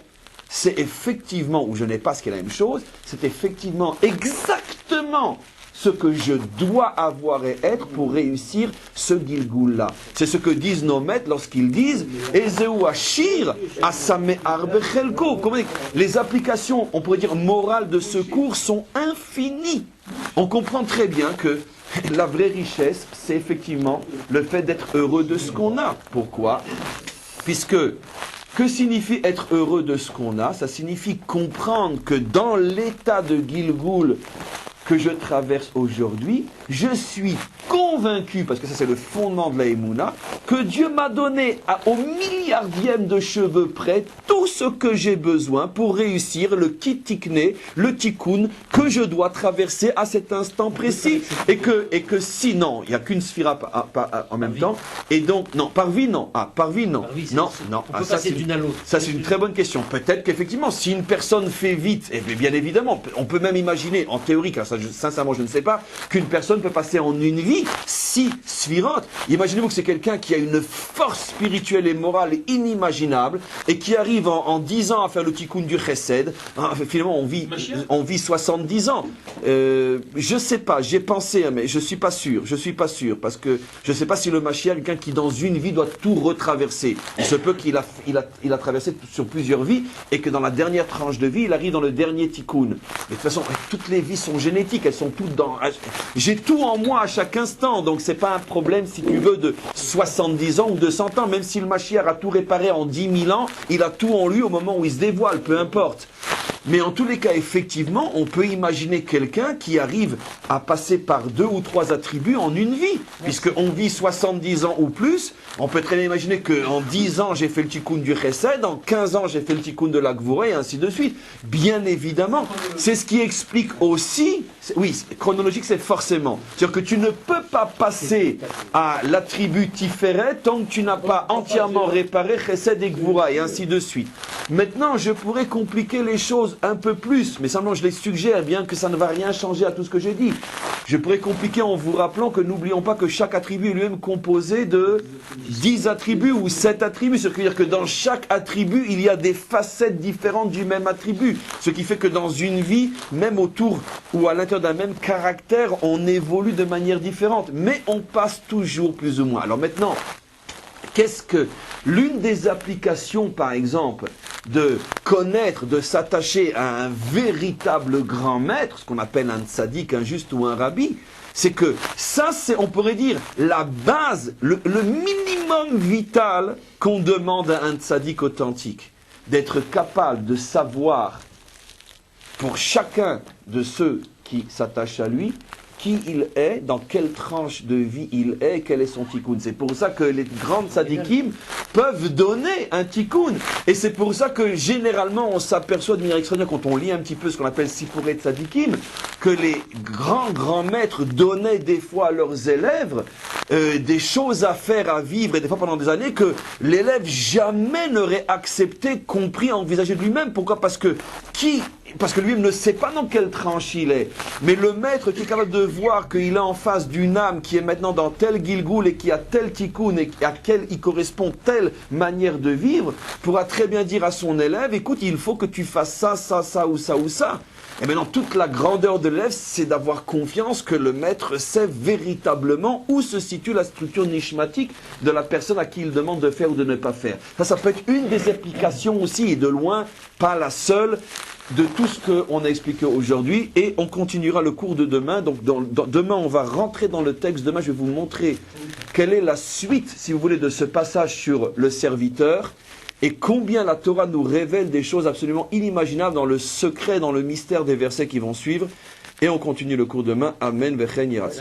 c'est effectivement, ou je n'ai pas ce qui est la même chose, c'est effectivement exactement ce que je dois avoir et être pour réussir ce Gilgoul-là. C'est ce que disent nos maîtres lorsqu'ils disent Ezeu Ashir Asame Arbechelko. Les applications, on pourrait dire morales de ce cours sont infinies. On comprend très bien que la vraie richesse, c'est effectivement le fait d'être heureux de ce qu'on a. Pourquoi ? Puisque, que signifie être heureux de ce qu'on a ? Ça signifie comprendre que dans l'état de Gilgoul que je traverse aujourd'hui, je suis convaincu, parce que ça c'est le fondement de la Emouna, que Dieu m'a donné au milliardième de cheveux près tout ce que j'ai besoin pour réussir le kitikné, le tikkun que je dois traverser à cet instant précis. Et que sinon, il n'y a qu'une sphira en même temps. Et donc, non, par vie, non. Ah, par vie, non. Par vie, non. On peut passer d'une à l'autre. Ça, c'est une très bonne question. Peut-être qu'effectivement, si une personne fait vite, et bien évidemment, on peut même imaginer, en théorie, car ça, sincèrement, je ne sais pas, qu'une personne peut passer en une vie 6 sphirotes. Imaginez-vous que c'est quelqu'un qui a une force spirituelle et morale inimaginable et qui arrive en 10 ans à faire le tikkun du chesed. Finalement, on vit 70 ans. Je sais pas, j'ai pensé, mais je suis pas sûr, parce que je sais pas si le Mashiach est quelqu'un qui dans une vie doit tout retraverser. Il se peut qu'il a traversé sur plusieurs vies et que dans la dernière tranche de vie, il arrive dans le dernier tikkun. Mais de toute façon, toutes les vies sont génétiques, elles sont toutes dans... J'ai tout en moi à chaque instant, donc c'est pas un problème, si tu veux, de 70 ans ou de 100 ans, même si le Mashiach a tout réparé en 10 000 ans, il a tout en lui au moment où il se dévoile, peu importe. Mais en tous les cas, effectivement, on peut imaginer quelqu'un qui arrive à passer par 2 ou 3 attributs en une vie. Puisqu'on vit 70 ans ou plus, on peut très bien imaginer qu'en 10 ans, j'ai fait le tikkun du chesed, en 15 ans, j'ai fait le tikkun de la gvoura, et ainsi de suite. Bien évidemment. C'est ce qui explique aussi, oui, chronologique, c'est forcément. C'est-à-dire que tu ne peux pas passer à l'attribut tiferet tant que tu n'as pas entièrement réparé chesed et gvoura, et ainsi de suite. Maintenant, je pourrais compliquer les choses un peu plus, mais simplement je les suggère, bien que ça ne va rien changer à tout ce que j'ai dit. Je pourrais compliquer en vous rappelant que n'oublions pas que chaque attribut est lui-même composé de 10 attributs ou 7 attributs. Ce qui veut dire que dans chaque attribut, il y a des facettes différentes du même attribut. Ce qui fait que dans une vie, même autour ou à l'intérieur d'un même caractère, on évolue de manière différente. Mais on passe toujours plus ou moins. Alors maintenant, qu'est-ce que l'une des applications, par exemple, de connaître, de s'attacher à un véritable grand maître, ce qu'on appelle un tzaddik, un juste ou un rabbi, c'est que ça, c'est, on pourrait dire, la base, le minimum vital qu'on demande à un tzaddik authentique. D'être capable de savoir, pour chacun de ceux qui s'attachent à lui, qui il est, dans quelle tranche de vie il est, quel est son tikkun. C'est pour ça que les grands tzadikim peuvent donner un tikkun. Et c'est pour ça que généralement on s'aperçoit de manière extraordinaire quand on lit un petit peu ce qu'on appelle Sipurei tzadikim, que les grands maîtres donnaient des fois à leurs élèves des choses à faire, à vivre, et des fois pendant des années que l'élève jamais n'aurait accepté, compris, envisagé de lui-même. Pourquoi ? Parce que lui-même ne sait pas dans quelle tranche il est. Mais le maître qui est capable de voir qu'il est en face d'une âme qui est maintenant dans tel Gilgoul et qui a tel tikkun et à quel il correspond telle manière de vivre, pourra très bien dire à son élève, écoute, il faut que tu fasses ça, ça, ça ou ça ou ça. Et maintenant, toute la grandeur de l'élève, c'est d'avoir confiance que le maître sait véritablement où se situe la structure nishmatique de la personne à qui il demande de faire ou de ne pas faire. Ça peut être une des applications aussi, et de loin, pas la seule, de tout ce qu'on a expliqué aujourd'hui. Et on continuera le cours de demain. Donc demain, on va rentrer dans le texte. Demain, je vais vous montrer quelle est la suite, si vous voulez, de ce passage sur le serviteur. Et combien la Torah nous révèle des choses absolument inimaginables dans le secret, dans le mystère des versets qui vont suivre. Et on continue le cours demain. Amen. Vechen Yiratzon.